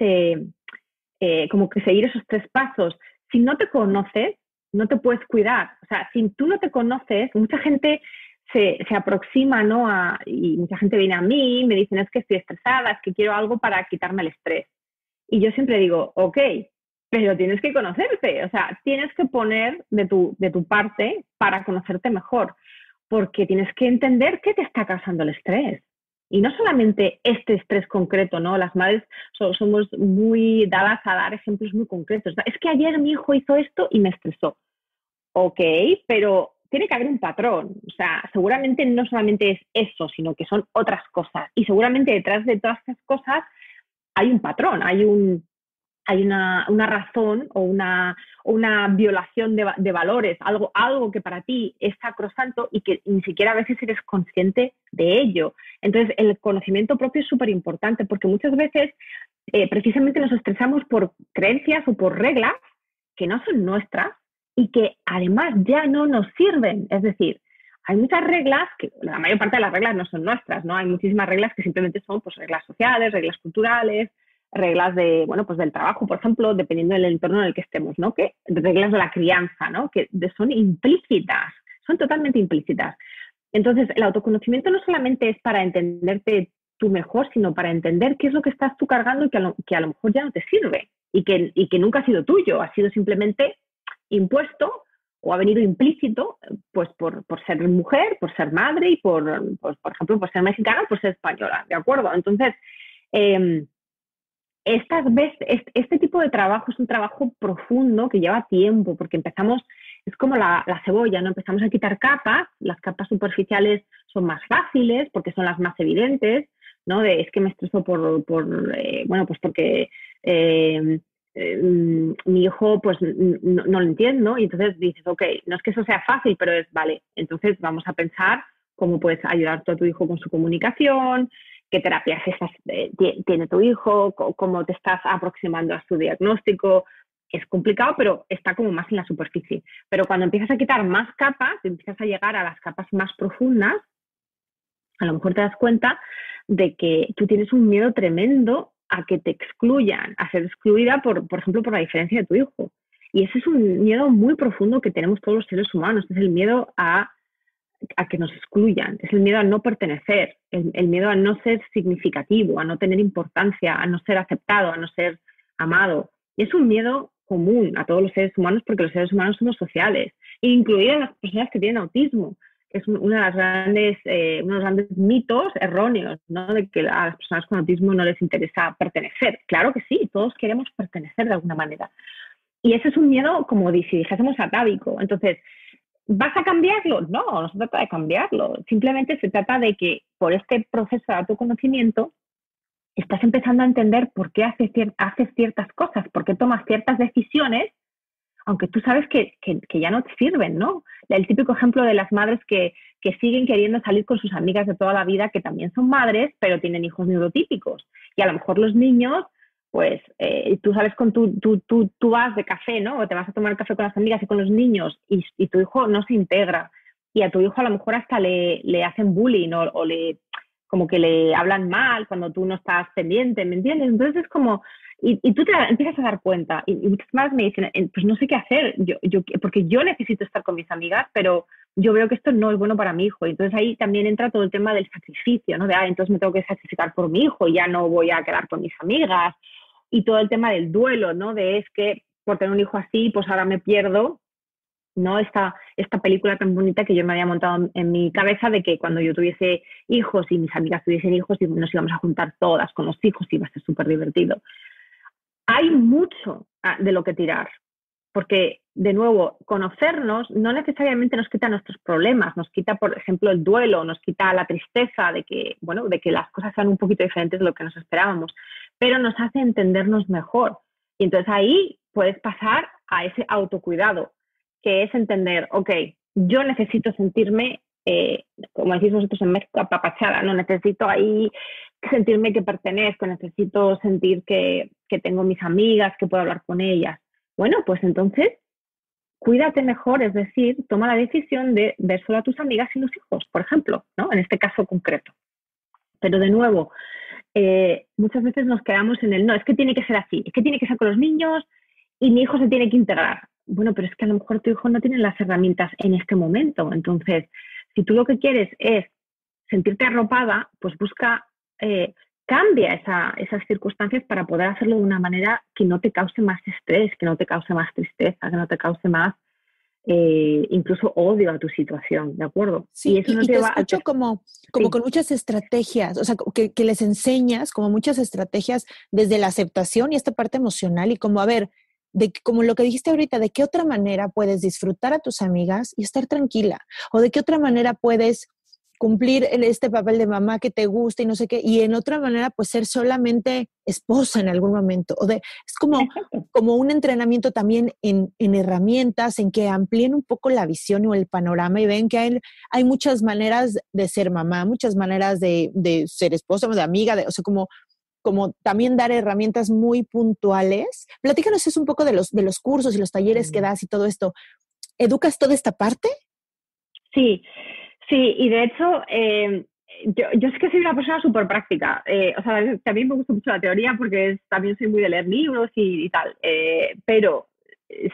como que seguir esos 3 pasos. Si no te conoces, no te puedes cuidar. O sea, si tú no te conoces, mucha gente se aproxima, ¿no? Y mucha gente viene a mí, me dicen, es que estoy estresada, es que quiero algo para quitarme el estrés. Y yo siempre digo, ok, pero tienes que conocerte, o sea, tienes que poner de tu parte para conocerte mejor, porque tienes que entender qué te está causando el estrés. Y no solamente este estrés concreto, ¿no? Las madres somos muy dadas a dar ejemplos muy concretos. Es que ayer mi hijo hizo esto y me estresó. Ok, pero tiene que haber un patrón. O sea, seguramente no solamente es eso, sino que son otras cosas. Y seguramente detrás de todas estas cosas hay un patrón, hay una razón o una violación de valores, algo que para ti es sacrosanto y que ni siquiera a veces eres consciente de ello. Entonces, el conocimiento propio es súper importante porque muchas veces precisamente nos estresamos por creencias o por reglas que no son nuestras y que además ya no nos sirven. Es decir, hay muchas reglas, que la mayor parte de las reglas no son nuestras, ¿no? Hay muchísimas reglas que simplemente son pues, reglas sociales, reglas culturales, reglas de, bueno, pues del trabajo, por ejemplo, dependiendo del entorno en el que estemos, ¿no? Que reglas de la crianza, ¿no? Que son implícitas, son totalmente implícitas. Entonces, el autoconocimiento no solamente es para entenderte tú mejor, sino para entender qué es lo que estás tú cargando y que a lo mejor ya no te sirve y que nunca ha sido tuyo, ha sido simplemente impuesto o ha venido implícito, pues por ser mujer, por ser madre y por ejemplo, por ser mexicana, por ser española, ¿de acuerdo? Entonces, este tipo de trabajo es un trabajo profundo que lleva tiempo, porque empezamos, es como la cebolla, ¿no? Empezamos a quitar capas, las capas superficiales son más fáciles porque son las más evidentes, ¿no? Es que me estreso bueno, pues porque mi hijo pues no lo entiendo, y entonces dices, ok, no es que eso sea fácil, pero vale, entonces vamos a pensar cómo puedes ayudar tú a tu hijo con su comunicación, qué terapias tiene tu hijo, cómo te estás aproximando a su diagnóstico. Es complicado, pero está como más en la superficie. Pero cuando empiezas a quitar más capas, empiezas a llegar a las capas más profundas, a lo mejor te das cuenta de que tú tienes un miedo tremendo a que te excluyan, a ser excluida, por ejemplo, por la diferencia de tu hijo. Y ese es un miedo muy profundo que tenemos todos los seres humanos, es el miedo a que nos excluyan, es el miedo a no pertenecer, el miedo a no ser significativo, a no tener importancia, a no ser aceptado, a no ser amado. Y es un miedo común a todos los seres humanos porque los seres humanos somos sociales, incluidas las personas que tienen autismo. Es uno de los grandes mitos erróneos, ¿no? De que a las personas con autismo no les interesa pertenecer. Claro que sí, todos queremos pertenecer de alguna manera. Y ese es un miedo, como si dijésemos, atávico. Entonces, ¿vas a cambiarlo? No se trata de cambiarlo. Simplemente se trata de que por este proceso de autoconocimiento estás empezando a entender por qué haces ciertas cosas, por qué tomas ciertas decisiones, aunque tú sabes que ya no te sirven, ¿no? El típico ejemplo de las madres que siguen queriendo salir con sus amigas de toda la vida, que también son madres, pero tienen hijos neurotípicos. Y a lo mejor los niños, pues tú sales tú vas de café, ¿no? O te vas a tomar café con las amigas y con los niños y tu hijo no se integra. Y a tu hijo a lo mejor hasta le hacen bullying o como que le hablan mal cuando tú no estás pendiente, ¿me entiendes? Entonces es como... Y tú te empiezas a dar cuenta, y muchas más me dicen, pues no sé qué hacer, porque yo necesito estar con mis amigas, pero yo veo que esto no es bueno para mi hijo. Y entonces ahí también entra todo el tema del sacrificio, ¿no? Entonces me tengo que sacrificar por mi hijo y ya no voy a quedar con mis amigas. Y todo el tema del duelo, ¿no? Es que por tener un hijo así, pues ahora me pierdo, ¿no? Esta película tan bonita que yo me había montado en mi cabeza de que cuando yo tuviese hijos y mis amigas tuviesen hijos, nos íbamos a juntar todas con los hijos y iba a ser súper divertido. Hay mucho de lo que tirar, porque, de nuevo, conocernos no necesariamente nos quita nuestros problemas, nos quita, por ejemplo, el duelo, nos quita la tristeza de que las cosas sean un poquito diferentes de lo que nos esperábamos, pero nos hace entendernos mejor. Y entonces ahí puedes pasar a ese autocuidado, que es entender, ok, yo necesito sentirme, como decís vosotros en México, apapachada, no necesito ahí sentirme que pertenezco, necesito sentir que tengo mis amigas, que puedo hablar con ellas. Bueno, pues entonces cuídate mejor, es decir, toma la decisión de ver solo a tus amigas y los hijos, por ejemplo, ¿no? En este caso concreto. Pero de nuevo, muchas veces nos quedamos en el no, es que tiene que ser así, es que tiene que ser con los niños y mi hijo se tiene que integrar. Bueno, pero es que a lo mejor tu hijo no tiene las herramientas en este momento. Entonces, si tú lo que quieres es sentirte arropada, pues busca... cambia esas circunstancias para poder hacerlo de una manera que no te cause más estrés, que no te cause más tristeza, que no te cause más incluso odio a tu situación, ¿de acuerdo? Sí, y eso no te escucho como con muchas estrategias, o sea, que les enseñas como muchas estrategias desde la aceptación y esta parte emocional y como, a ver, como lo que dijiste ahorita, ¿de qué otra manera puedes disfrutar a tus amigas y estar tranquila? ¿O de qué otra manera puedes cumplir este papel de mamá que te gusta y no sé qué, y en otra manera pues ser solamente esposa en algún momento? Es como un entrenamiento también en herramientas, en que amplíen un poco la visión o el panorama y ven que hay muchas maneras de ser mamá, muchas maneras de ser esposa, de amiga, o sea, como también dar herramientas muy puntuales. Platícanos un poco de los cursos y los talleres que das y todo esto. ¿Educas toda esta parte? Sí, y de hecho yo es que soy una persona súper práctica. O sea, también me gusta mucho la teoría porque también soy muy de leer libros y tal. Pero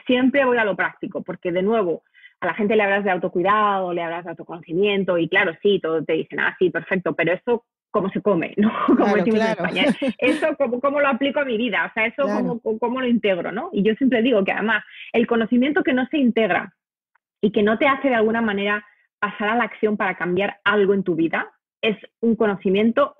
siempre voy a lo práctico porque, de nuevo, a la gente le hablas de autocuidado, le hablas de autoconocimiento y claro, sí, todos te dicen, ah, sí, perfecto, pero eso, ¿cómo se come? ¿No? Como Claro, decimos en claro, España. Eso, ¿cómo lo aplico a mi vida? O sea, eso, claro. ¿cómo lo integro? ¿No? Y yo siempre digo que además el conocimiento que no se integra y que no te hace de alguna manera pasar a la acción para cambiar algo en tu vida, es un conocimiento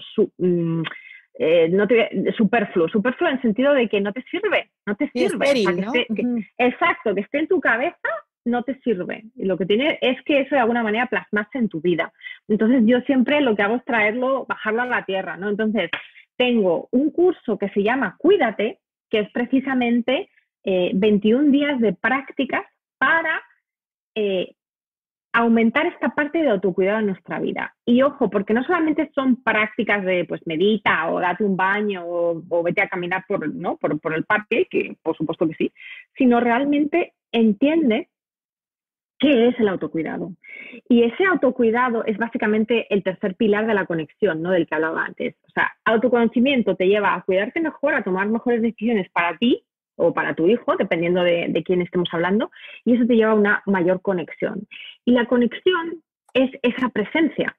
superfluo. Superfluo en el sentido de que no te sirve, no te Sí, sirve. O sea, estéril, ¿no? Ujú. exacto, que esté en tu cabeza no te sirve. Y lo que tiene es que eso de alguna manera plasmarse en tu vida. Entonces yo siempre lo que hago es traerlo, bajarlo a la tierra, ¿no? Entonces tengo un curso que se llama Cuídate, que es precisamente 21 días de prácticas para eh, aumentar esta parte de autocuidado en nuestra vida. Y ojo, porque no solamente son prácticas de pues medita o date un baño o vete a caminar ¿no? por el parque, que por supuesto que sí, sino realmente entiende qué es el autocuidado. Y ese autocuidado es básicamente el tercer pilar de la conexión, ¿no? Del que hablaba antes. O sea, autoconocimiento te lleva a cuidarte mejor, a tomar mejores decisiones para ti o para tu hijo, dependiendo de quién estemos hablando, y eso te lleva a una mayor conexión. Y la conexión es esa presencia,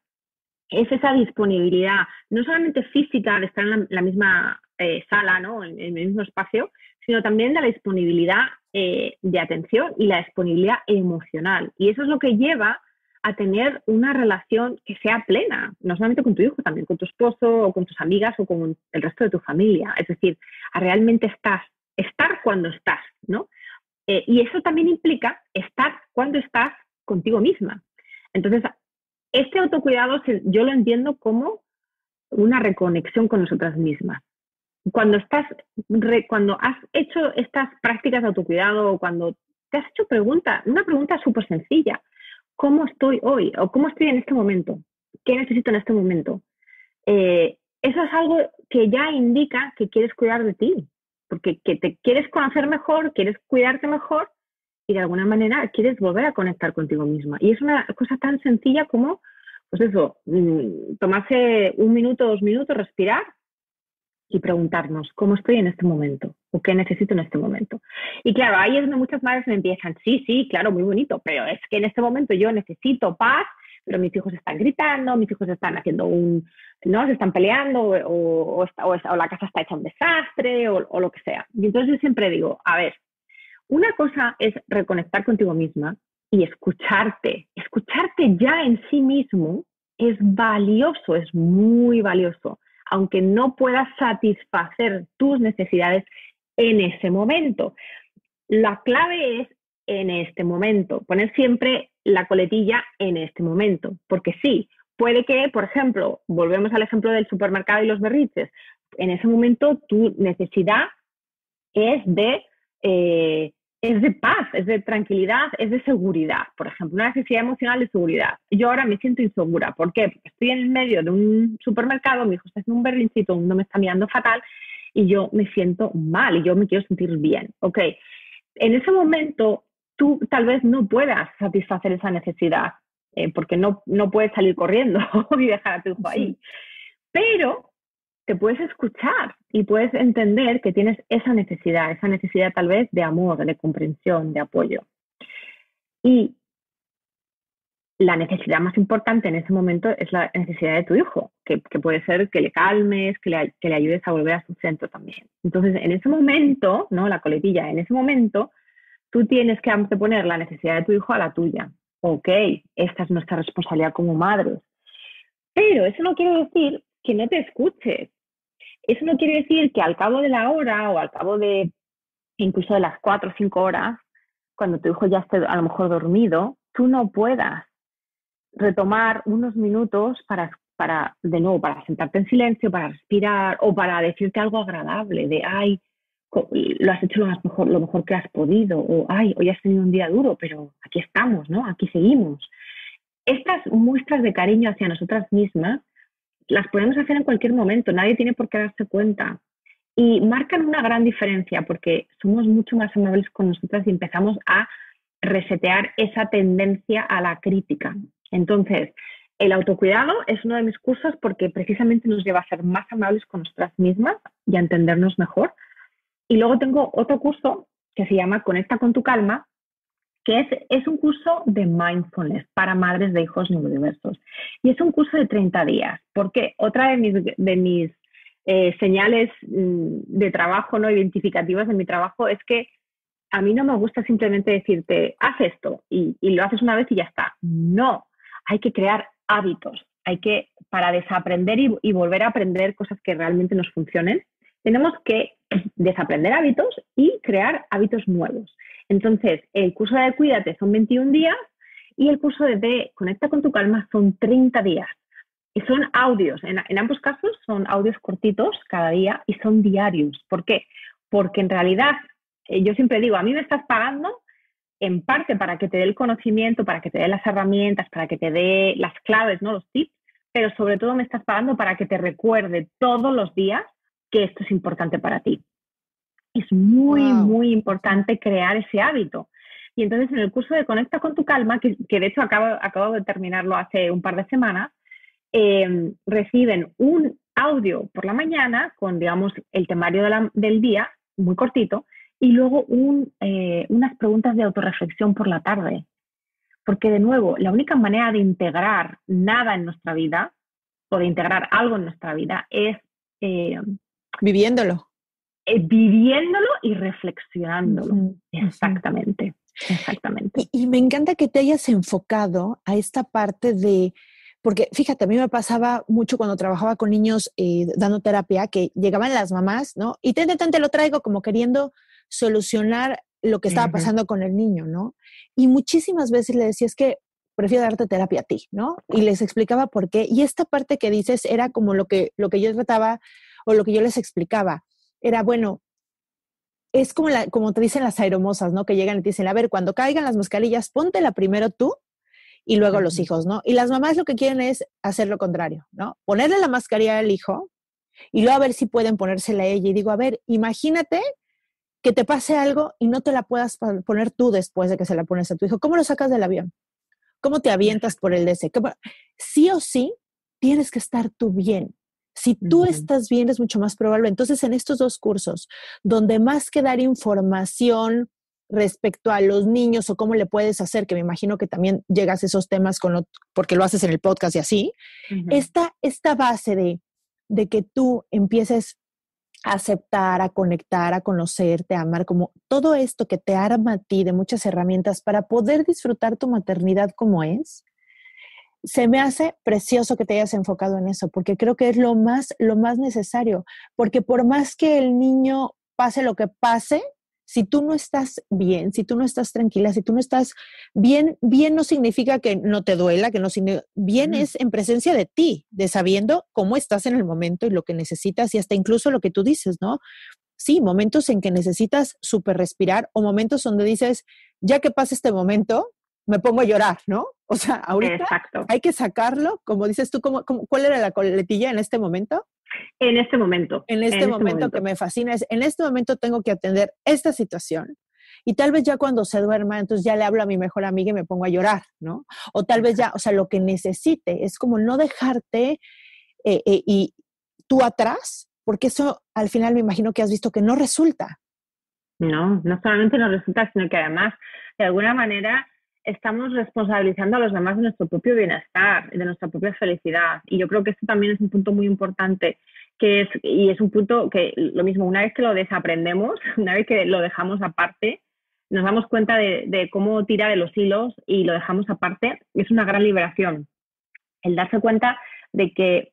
es esa disponibilidad, no solamente física de estar en la misma sala, ¿no? En el mismo espacio, sino también de la disponibilidad de atención y la disponibilidad emocional. Y eso es lo que lleva a tener una relación que sea plena, no solamente con tu hijo, también con tu esposo o con tus amigas o con el resto de tu familia. Es decir, a realmente estar cuando estás, ¿no? Y eso también implica estar cuando estás contigo misma. Entonces, este autocuidado yo lo entiendo como una reconexión con nosotras mismas. Cuando has hecho estas prácticas de autocuidado o cuando te has hecho una pregunta súper sencilla, ¿cómo estoy hoy? ¿O cómo estoy en este momento? ¿Qué necesito en este momento? Eso es algo que ya indica que quieres cuidar de ti, porque que te quieres conocer mejor, quieres cuidarte mejor y de alguna manera quieres volver a conectar contigo misma. Y es una cosa tan sencilla como, pues eso, tomarse 1 minuto, 2 minutos, respirar y preguntarnos cómo estoy en este momento o qué necesito en este momento. Y claro, ahí es donde muchas madres me empiezan, sí, sí, claro, muy bonito, pero es que en este momento yo necesito paz, pero mis hijos están gritando, mis hijos están haciendo ¿no? Se están peleando o la casa está hecha un desastre o lo que sea. Y entonces yo siempre digo, a ver, una cosa es reconectar contigo misma y escucharte. Escucharte ya en sí mismo es valioso, es muy valioso, aunque no puedas satisfacer tus necesidades en ese momento. La clave es en este momento, poner siempre la coletilla en este momento, porque sí, puede que, por ejemplo, volvemos al ejemplo del supermercado y los berrinches, en ese momento tu necesidad es es de paz, es de tranquilidad, es de seguridad. Por ejemplo, una necesidad emocional de seguridad. Yo ahora me siento insegura. ¿Por qué? Porque estoy en el medio de un supermercado, mi hijo está haciendo un berrinche y todo el mundo me está mirando fatal y yo me siento mal y yo me quiero sentir bien. Ok, en ese momento tú tal vez no puedas satisfacer esa necesidad porque no puedes salir corriendo y dejar a tu hijo ahí. Pero te puedes escuchar y puedes entender que tienes esa necesidad tal vez de amor, de comprensión, de apoyo. Y la necesidad más importante en ese momento es la necesidad de tu hijo, que puede ser que le calmes, que le ayudes a volver a su centro también. Entonces, en ese momento, ¿no? La coletilla, en ese momento, tú tienes que anteponer la necesidad de tu hijo a la tuya. Ok, esta es nuestra responsabilidad como madres. Pero eso no quiere decir que no te escuches. Eso no quiere decir que al cabo de la hora o al cabo de incluso de las 4 o 5 horas, cuando tu hijo ya esté a lo mejor dormido, tú no puedas retomar unos minutos de nuevo, para sentarte en silencio, para respirar o para decirte algo agradable de, ay, lo has hecho lo mejor que has podido o, ay, hoy has tenido un día duro, pero aquí estamos, ¿no? Aquí seguimos. Estas muestras de cariño hacia nosotras mismas las podemos hacer en cualquier momento, nadie tiene por qué darse cuenta. Y marcan una gran diferencia porque somos mucho más amables con nosotras y empezamos a resetear esa tendencia a la crítica. Entonces, el autocuidado es uno de mis cursos porque precisamente nos lleva a ser más amables con nosotras mismas y a entendernos mejor. Y luego tengo otro curso que se llama Conecta con tu calma, que es un curso de mindfulness para madres de hijos neurodiversos. Y es un curso de 30 días, porque otra de mis señales de trabajo, no identificativas de mi trabajo, es que a mí no me gusta simplemente decirte, haz esto y lo haces una vez y ya está. No, hay que crear hábitos, para desaprender y volver a aprender cosas que realmente nos funcionen, tenemos que desaprender hábitos y crear hábitos nuevos. Entonces, el curso de Cuídate son 21 días y el curso de Conecta con tu calma son 30 días. Y son audios, en ambos casos son audios cortitos cada día y son diarios. ¿Por qué? Porque en realidad, yo siempre digo, a mí me estás pagando en parte para que te dé el conocimiento, para que te dé las herramientas, para que te dé las claves, ¿no? Los tips, pero sobre todo me estás pagando para que te recuerde todos los días que esto es importante para ti. Es muy importante crear ese hábito. Y entonces en el curso de Conecta con tu calma, que de hecho acabo de terminarlo hace un par de semanas, reciben un audio por la mañana con, digamos, el temario del día, muy cortito, y luego unas preguntas de autorreflexión por la tarde. Porque, de nuevo, la única manera de integrar nada en nuestra vida o de integrar algo en nuestra vida es viviéndolo y reflexionándolo. Exactamente. Y me encanta que te hayas enfocado a esta parte de, porque fíjate, a mí me pasaba mucho cuando trabajaba con niños dando terapia, que llegaban las mamás, ¿no? Y te lo traigo como queriendo solucionar lo que estaba pasando con el niño, ¿no? Y muchísimas veces le decía, es que prefiero darte terapia a ti, ¿no? Y les explicaba por qué. Y esta parte que dices era como lo que yo trataba o lo que yo les explicaba. Era, bueno, es como te dicen las aeromosas, ¿no? Que llegan y te dicen, a ver, cuando caigan las mascarillas, póntela primero tú y luego los hijos, ¿no? Y las mamás lo que quieren es hacer lo contrario, ¿no? Ponerle la mascarilla al hijo y luego a ver si pueden ponérsela a ella. Y digo, a ver, imagínate que te pase algo y no te la puedas poner tú después de que se la pones a tu hijo. ¿Cómo lo sacas del avión? ¿Cómo te avientas por el DC? Sí o sí, tienes que estar tú bien. Si tú estás bien, es mucho más probable. Entonces, en estos dos cursos, donde más que dar información respecto a los niños o cómo le puedes hacer, que me imagino que también llegas a esos temas porque lo haces en el podcast y así, esta base de que tú empieces a aceptar, a conectar, a conocerte, a amar, como todo esto que te arma a ti de muchas herramientas para poder disfrutar tu maternidad como es, se me hace precioso que te hayas enfocado en eso, porque creo que es lo más necesario, porque por más que el niño pase lo que pase, si tú no estás bien, si tú no estás tranquila, si tú no estás bien no significa que no te duela, que no significa, bien es en presencia de ti, de sabiendo cómo estás en el momento y lo que necesitas y hasta incluso lo que tú dices, ¿no? Sí, momentos en que necesitas súper respirar o momentos donde dices, ya que pasa este momento, me pongo a llorar, ¿no? O sea, ahorita hay que sacarlo, como dices tú, ¿cuál era la coletilla en este momento? En este momento. En este momento que me fascina es, en este momento tengo que atender esta situación. Y tal vez ya cuando se duerma, entonces ya le hablo a mi mejor amiga y me pongo a llorar, ¿no? O tal vez ya, o sea, lo que necesite, es como no dejarte y tú atrás, porque eso al final me imagino que has visto que no resulta. No solamente no resulta, sino que además, de alguna manera, estamos responsabilizando a los demás de nuestro propio bienestar, de nuestra propia felicidad. Y yo creo que esto también es un punto muy importante, y es un punto que, lo mismo, una vez que lo desaprendemos, una vez que lo dejamos aparte, nos damos cuenta de cómo tira de los hilos y lo dejamos aparte, es una gran liberación. El darse cuenta de que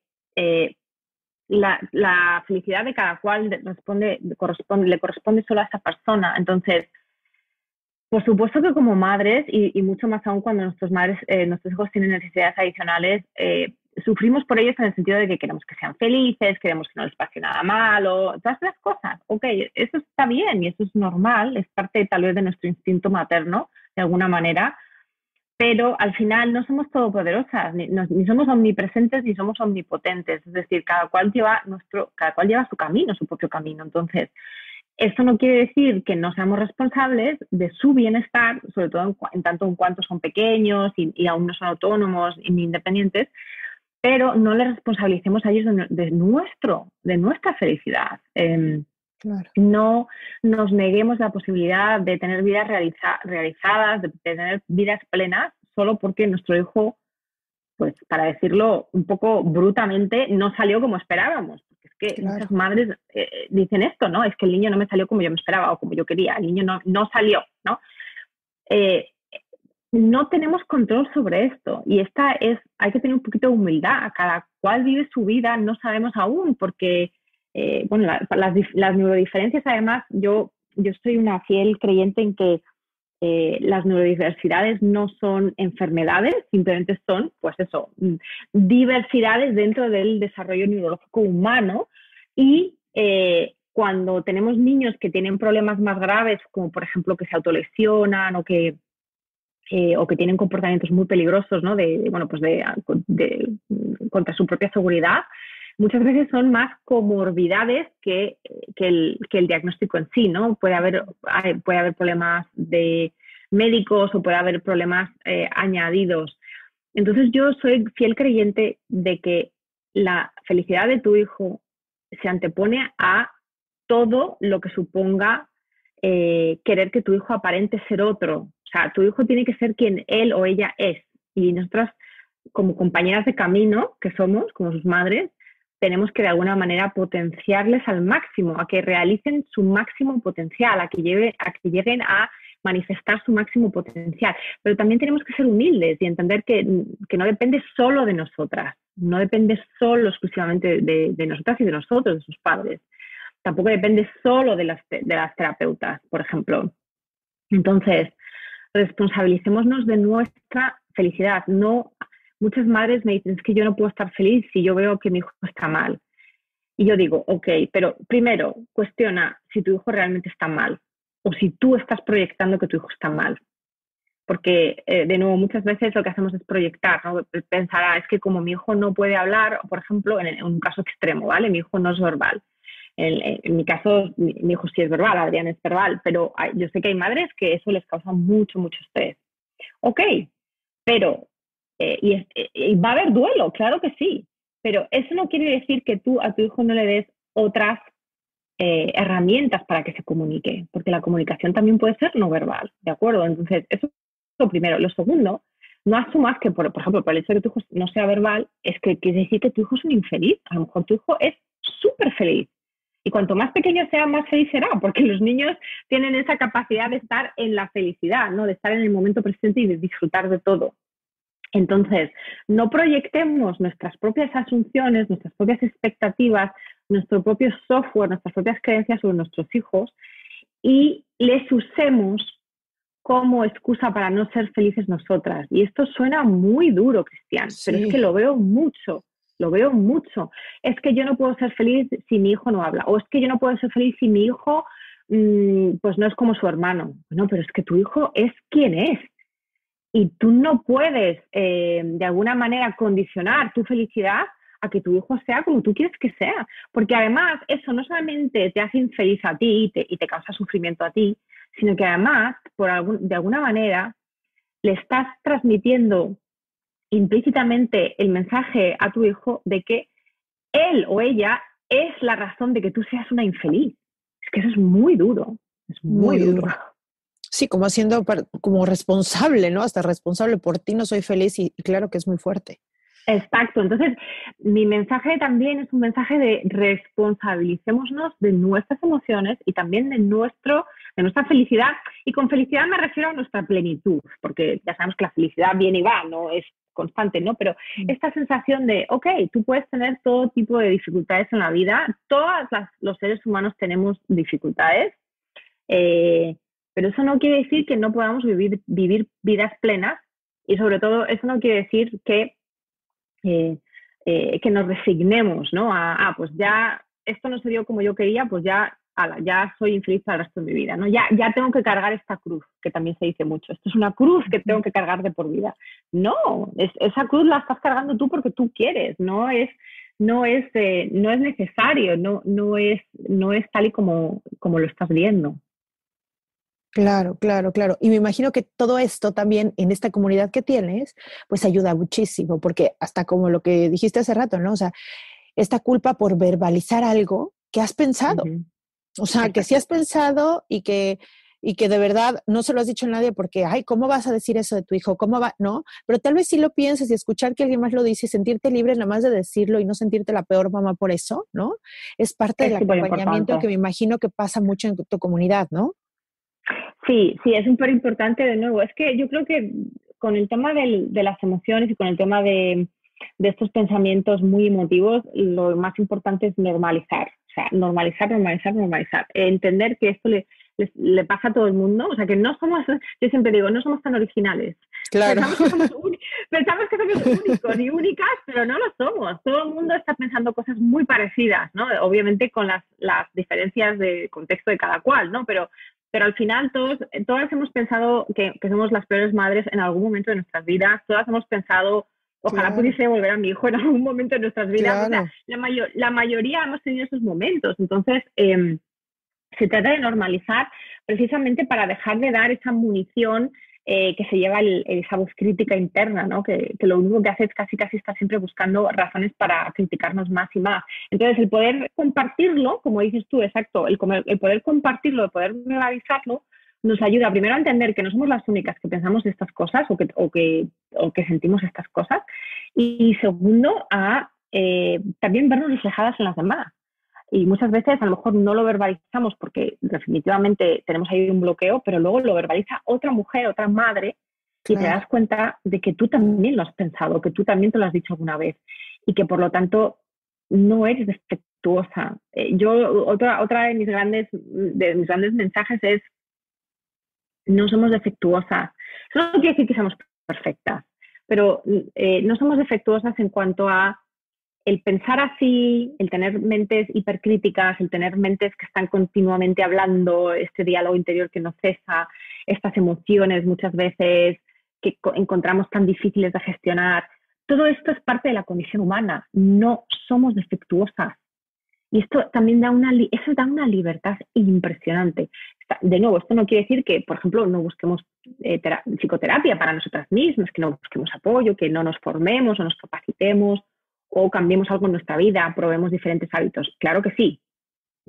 la felicidad de cada cual le corresponde solo a esa persona. Entonces, por supuesto que como madres, y mucho más aún cuando nuestros hijos tienen necesidades adicionales, sufrimos por ellos en el sentido de que queremos que sean felices, queremos que no les pase nada malo, todas esas cosas. Ok, eso está bien y eso es normal, es parte tal vez de nuestro instinto materno, de alguna manera, pero al final no somos todopoderosas, ni somos omnipresentes ni somos omnipotentes. Es decir, cada cual lleva su camino, su propio camino. Entonces, Esto no quiere decir que no seamos responsables de su bienestar, sobre todo en tanto en cuanto son pequeños y aún no son autónomos ni independientes, pero no les responsabilicemos a ellos de nuestra felicidad. Claro. No nos neguemos la posibilidad de tener vidas realizadas, de tener vidas plenas, solo porque nuestro hijo, pues para decirlo un poco brutamente, no salió como esperábamos. Porque es que muchas madres dicen esto, ¿no? Es que el niño no me salió como yo me esperaba o como yo quería, el niño no salió, ¿no? No tenemos control sobre esto y hay que tener un poquito de humildad. Cada cual vive su vida, no sabemos aún, porque las neurodiferencias, además, yo soy una fiel creyente en que las neurodiversidades no son enfermedades, simplemente son, pues eso, diversidades dentro del desarrollo neurológico humano. Y cuando tenemos niños que tienen problemas más graves, como por ejemplo que se autolesionan o que tienen comportamientos muy peligrosos, ¿no? Contra su propia seguridad, muchas veces son más comorbidades que el diagnóstico en sí, ¿no? Puede haber problemas de médicos o puede haber problemas añadidos. Entonces yo soy fiel creyente de que la felicidad de tu hijo se antepone a todo lo que suponga querer que tu hijo aparente ser otro. O sea, tu hijo tiene que ser quien él o ella es. Y nosotras, como compañeras de camino que somos, como sus madres, tenemos que de alguna manera potenciarles al máximo, a que realicen su máximo potencial, a que lleguen a manifestar su máximo potencial. Pero también tenemos que ser humildes y entender que no depende solo de nosotras, no depende solo exclusivamente de nosotras y de nosotros, de sus padres. Tampoco depende solo de las terapeutas, por ejemplo. Entonces, responsabilicémonos de nuestra felicidad. Muchas madres me dicen, es que yo no puedo estar feliz si yo veo que mi hijo está mal. Y yo digo, ok, pero primero cuestiona si tu hijo realmente está mal o si tú estás proyectando que tu hijo está mal. Porque, de nuevo, muchas veces lo que hacemos es proyectar, ¿no? Pensar, es que como mi hijo no puede hablar, por ejemplo, en un caso extremo, ¿vale? Mi hijo no es verbal. En mi caso, mi hijo sí es verbal, Adrián es verbal, pero yo sé que hay madres que eso les causa mucho, mucho estrés. Ok, pero, y va a haber duelo, claro que sí, pero eso no quiere decir que tú a tu hijo no le des otras herramientas para que se comunique, porque la comunicación también puede ser no verbal, ¿de acuerdo? Entonces, eso es lo primero. Lo segundo, no asumas que, por ejemplo, por el hecho de que tu hijo no sea verbal, es que quiere decir que tu hijo es un infeliz. A lo mejor tu hijo es súper feliz. Y cuanto más pequeño sea, más feliz será, porque los niños tienen esa capacidad de estar en la felicidad, ¿no? De estar en el momento presente y de disfrutar de todo. Entonces, no proyectemos nuestras propias asunciones, nuestras propias expectativas, nuestro propio software, nuestras propias creencias sobre nuestros hijos y les usemos como excusa para no ser felices nosotras. Y esto suena muy duro, Cristian, sí. Pero es que lo veo mucho. Es que yo no puedo ser feliz si mi hijo no habla, o es que yo no puedo ser feliz si mi hijo pues no es como su hermano. No, pero es que tu hijo es quien es. Y tú no puedes, de alguna manera, condicionar tu felicidad a que tu hijo sea como tú quieres que sea. Porque además eso no solamente te hace infeliz a ti y te causa sufrimiento a ti, sino que además, de alguna manera, le estás transmitiendo implícitamente el mensaje a tu hijo de que él o ella es la razón de que tú seas una infeliz. Es que eso es muy duro. Es muy duro. Sí, como siendo como responsable, ¿no? Hasta responsable por ti no soy feliz y claro que es muy fuerte. Exacto. Entonces, mi mensaje también es un mensaje de responsabilicémonos de nuestras emociones y también de nuestra felicidad. Y con felicidad me refiero a nuestra plenitud, porque ya sabemos que la felicidad viene y va, no es constante, ¿no? Pero esta sensación de, ok, tú puedes tener todo tipo de dificultades en la vida, los seres humanos tenemos dificultades, pero eso no quiere decir que no podamos vivir vidas plenas y sobre todo eso no quiere decir que nos resignemos, ¿no? Pues ya esto no se dio como yo quería, pues ya soy infeliz para el resto de mi vida, ¿no? Ya tengo que cargar esta cruz, que también se dice mucho. Esto es una cruz que tengo que cargar de por vida. No, esa cruz la estás cargando tú porque tú quieres, no es no es necesario, no es tal y como lo estás viendo. Claro, claro, claro. Y me imagino que todo esto también en esta comunidad que tienes, pues ayuda muchísimo, porque hasta como lo que dijiste hace rato, ¿no? O sea, esta culpa por verbalizar algo que has pensado. Uh-huh. O sea, que sí has pensado y que de verdad no se lo has dicho a nadie porque, ay, ¿cómo vas a decir eso de tu hijo? ¿Cómo va? No, pero tal vez sí lo pienses y escuchar que alguien más lo dice y sentirte libre nada más de decirlo y no sentirte la peor mamá por eso, ¿no? Es parte del Es súper acompañamiento que importante. me imagino que pasa mucho en tu comunidad, ¿no? Sí, sí, es súper importante de nuevo. Es que yo creo que con el tema de las emociones y con el tema de estos pensamientos muy emotivos, lo más importante es normalizar. O sea, normalizar, normalizar, normalizar. Entender que esto le pasa a todo el mundo. O sea, que no somos, yo siempre digo, no somos tan originales. Claro. Pensamos que somos únicos y únicas, pero no lo somos. Todo el mundo está pensando cosas muy parecidas, ¿no? Obviamente con las diferencias de contexto de cada cual, ¿no? Pero al final todas hemos pensado que somos las peores madres en algún momento de nuestras vidas, todas hemos pensado, ojalá Claro, pudiese volver a mi hijo en algún momento de nuestras vidas, o sea, claro. la mayoría hemos tenido esos momentos, entonces se trata de normalizar precisamente para dejar de dar esa munición que se lleva esa voz crítica interna, ¿no? Que lo único que hace es casi estar siempre buscando razones para criticarnos más y más. Entonces, el poder compartirlo, como dices tú, exacto, el poder compartirlo, el poder verbalizarlo, nos ayuda primero a entender que no somos las únicas que pensamos estas cosas o que sentimos estas cosas, y segundo, a también vernos reflejadas en las demás. Y muchas veces a lo mejor no lo verbalizamos porque definitivamente tenemos ahí un bloqueo, pero luego lo verbaliza otra mujer, otra madre, y te Claro. das cuenta de que tú también lo has pensado, que tú también te lo has dicho alguna vez y que por lo tanto no eres defectuosa. Otra de mis grandes mensajes es: no somos defectuosas. Eso no quiere decir que seamos perfectas, pero no somos defectuosas en cuanto a el pensar así, el tener mentes hipercríticas, el tener mentes que están continuamente hablando, este diálogo interior que no cesa, estas emociones muchas veces que encontramos tan difíciles de gestionar. Todo esto es parte de la condición humana. No somos defectuosas. Y esto también da una libertad impresionante. De nuevo, esto no quiere decir que, por ejemplo, no busquemos psicoterapia para nosotras mismas, que no busquemos apoyo, que no nos formemos o nos capacitemos o cambiemos algo en nuestra vida, probemos diferentes hábitos. Claro que sí.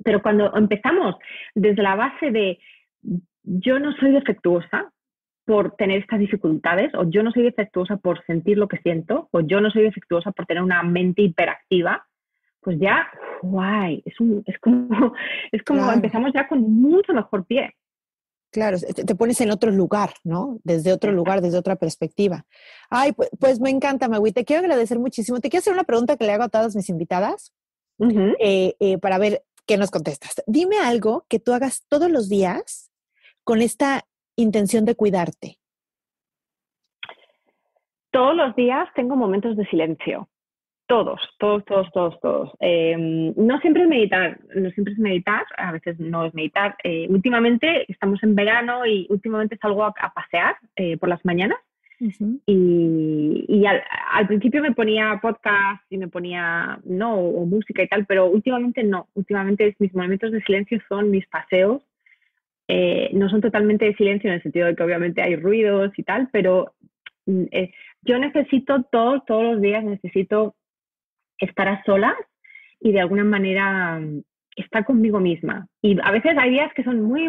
Pero cuando empezamos desde la base de yo no soy defectuosa por tener estas dificultades, o yo no soy defectuosa por sentir lo que siento, o yo no soy defectuosa por tener una mente hiperactiva, pues ya, guay, es como Claro. empezamos ya con mucho mejor pie. Claro, te pones en otro lugar, ¿no? Desde otro lugar, Exacto. desde otra perspectiva. Ay, pues me encanta, Magui. Te quiero agradecer muchísimo. Te quiero hacer una pregunta que le hago a todas mis invitadas Uh-huh. para ver qué nos contestas. Dime algo que tú hagas todos los días con esta intención de cuidarte. Todos los días tengo momentos de silencio. Todos, todos, todos, todos, todos. No siempre es meditar, a veces no es meditar. Últimamente estamos en verano y últimamente salgo a pasear por las mañanas Uh-huh. y al principio me ponía podcast y me ponía, no, o música y tal, pero últimamente no. Últimamente mis momentos de silencio son mis paseos. No son totalmente de silencio en el sentido de que obviamente hay ruidos y tal, pero yo necesito todos los días necesito estar a solas y de alguna manera estar conmigo misma. Y a veces hay días que son muy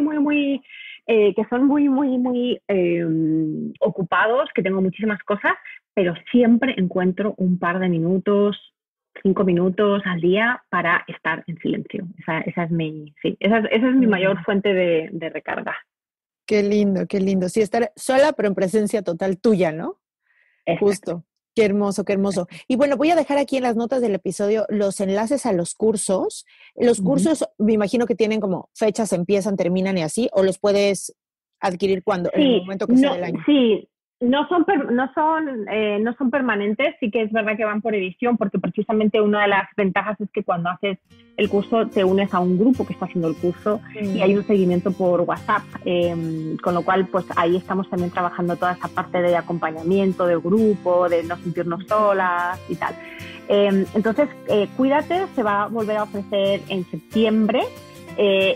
ocupados, que tengo muchísimas cosas, pero siempre encuentro un par de minutos, 5 minutos al día para estar en silencio. Esa es mi mayor fuente de recarga. Qué lindo, qué lindo. Sí, estar sola, pero en presencia total tuya, ¿no? Exacto. Justo. Qué hermoso, qué hermoso. Y bueno, voy a dejar aquí en las notas del episodio los enlaces a los cursos. Los Uh-huh. cursos, me imagino que tienen como fechas, empiezan, terminan y así, o los puedes adquirir cuando, en el Sí, momento que sea del año. sí, no son permanentes, sí que es verdad que van por edición, porque precisamente una de las ventajas es que cuando haces el curso te unes a un grupo que está haciendo el curso y hay un seguimiento por WhatsApp, con lo cual pues ahí estamos también trabajando toda esa parte de acompañamiento del grupo, de no sentirnos solas y tal. Entonces, Cuídate se va a volver a ofrecer en septiembre.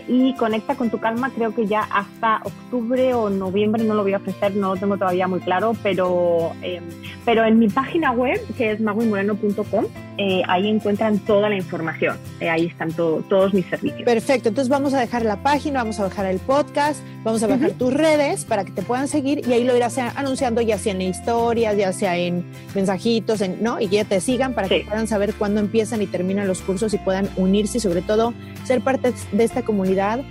Y Conecta con tu calma, creo que ya hasta octubre o noviembre no lo voy a ofrecer, no lo tengo todavía muy claro, pero en mi página web, que es maguimoreno.com, ahí encuentran toda la información, ahí están todos mis servicios. Perfecto, entonces vamos a dejar la página, vamos a dejar el podcast, vamos a dejar tus redes para que te puedan seguir y ahí lo irás anunciando ya sea en historias, ya sea en mensajitos, ¿no? Y que ya te sigan para que puedan saber cuándo empiezan y terminan los cursos y puedan unirse y sobre todo ser parte de esta comunidad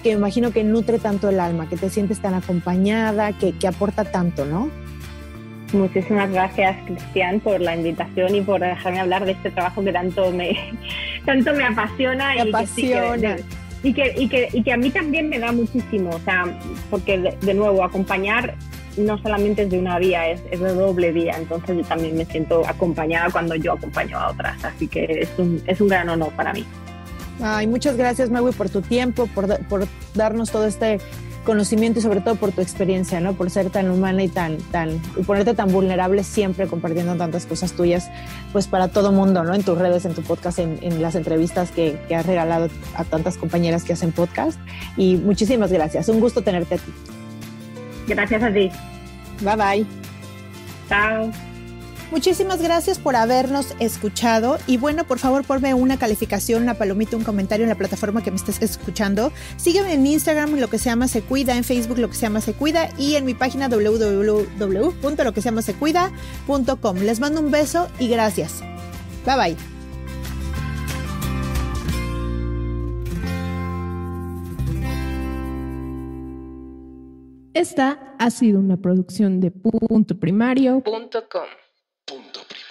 que me imagino que nutre tanto el alma, que te sientes tan acompañada, que aporta tanto, ¿no? Muchísimas gracias, Cristian, por la invitación y por dejarme hablar de este trabajo que tanto me apasiona. Y que a mí también me da muchísimo, o sea, porque de nuevo, acompañar no solamente es de una vía, es de doble vía, entonces yo también me siento acompañada cuando yo acompaño a otras, así que es un gran honor para mí. Ay, muchas gracias, Magui, por tu tiempo, por darnos todo este conocimiento y sobre todo por tu experiencia, ¿no? Por ser tan humana y y ponerte tan vulnerable siempre compartiendo tantas cosas tuyas, pues para todo mundo, ¿no? En tus redes, en tu podcast, en las entrevistas que has regalado a tantas compañeras que hacen podcast. Y muchísimas gracias. Un gusto tenerte aquí. Gracias a ti. Bye, bye. Chao. Muchísimas gracias por habernos escuchado y bueno, por favor ponme una calificación, una palomita, un comentario en la plataforma que me estés escuchando. Sígueme en Instagram, Lo que se llama se cuida, en Facebook Lo que se llama se cuida y en mi página www.loquesellamasecuida.com. Les mando un beso y gracias. Bye bye. Esta ha sido una producción de puntoprimario.com. Punto Primario.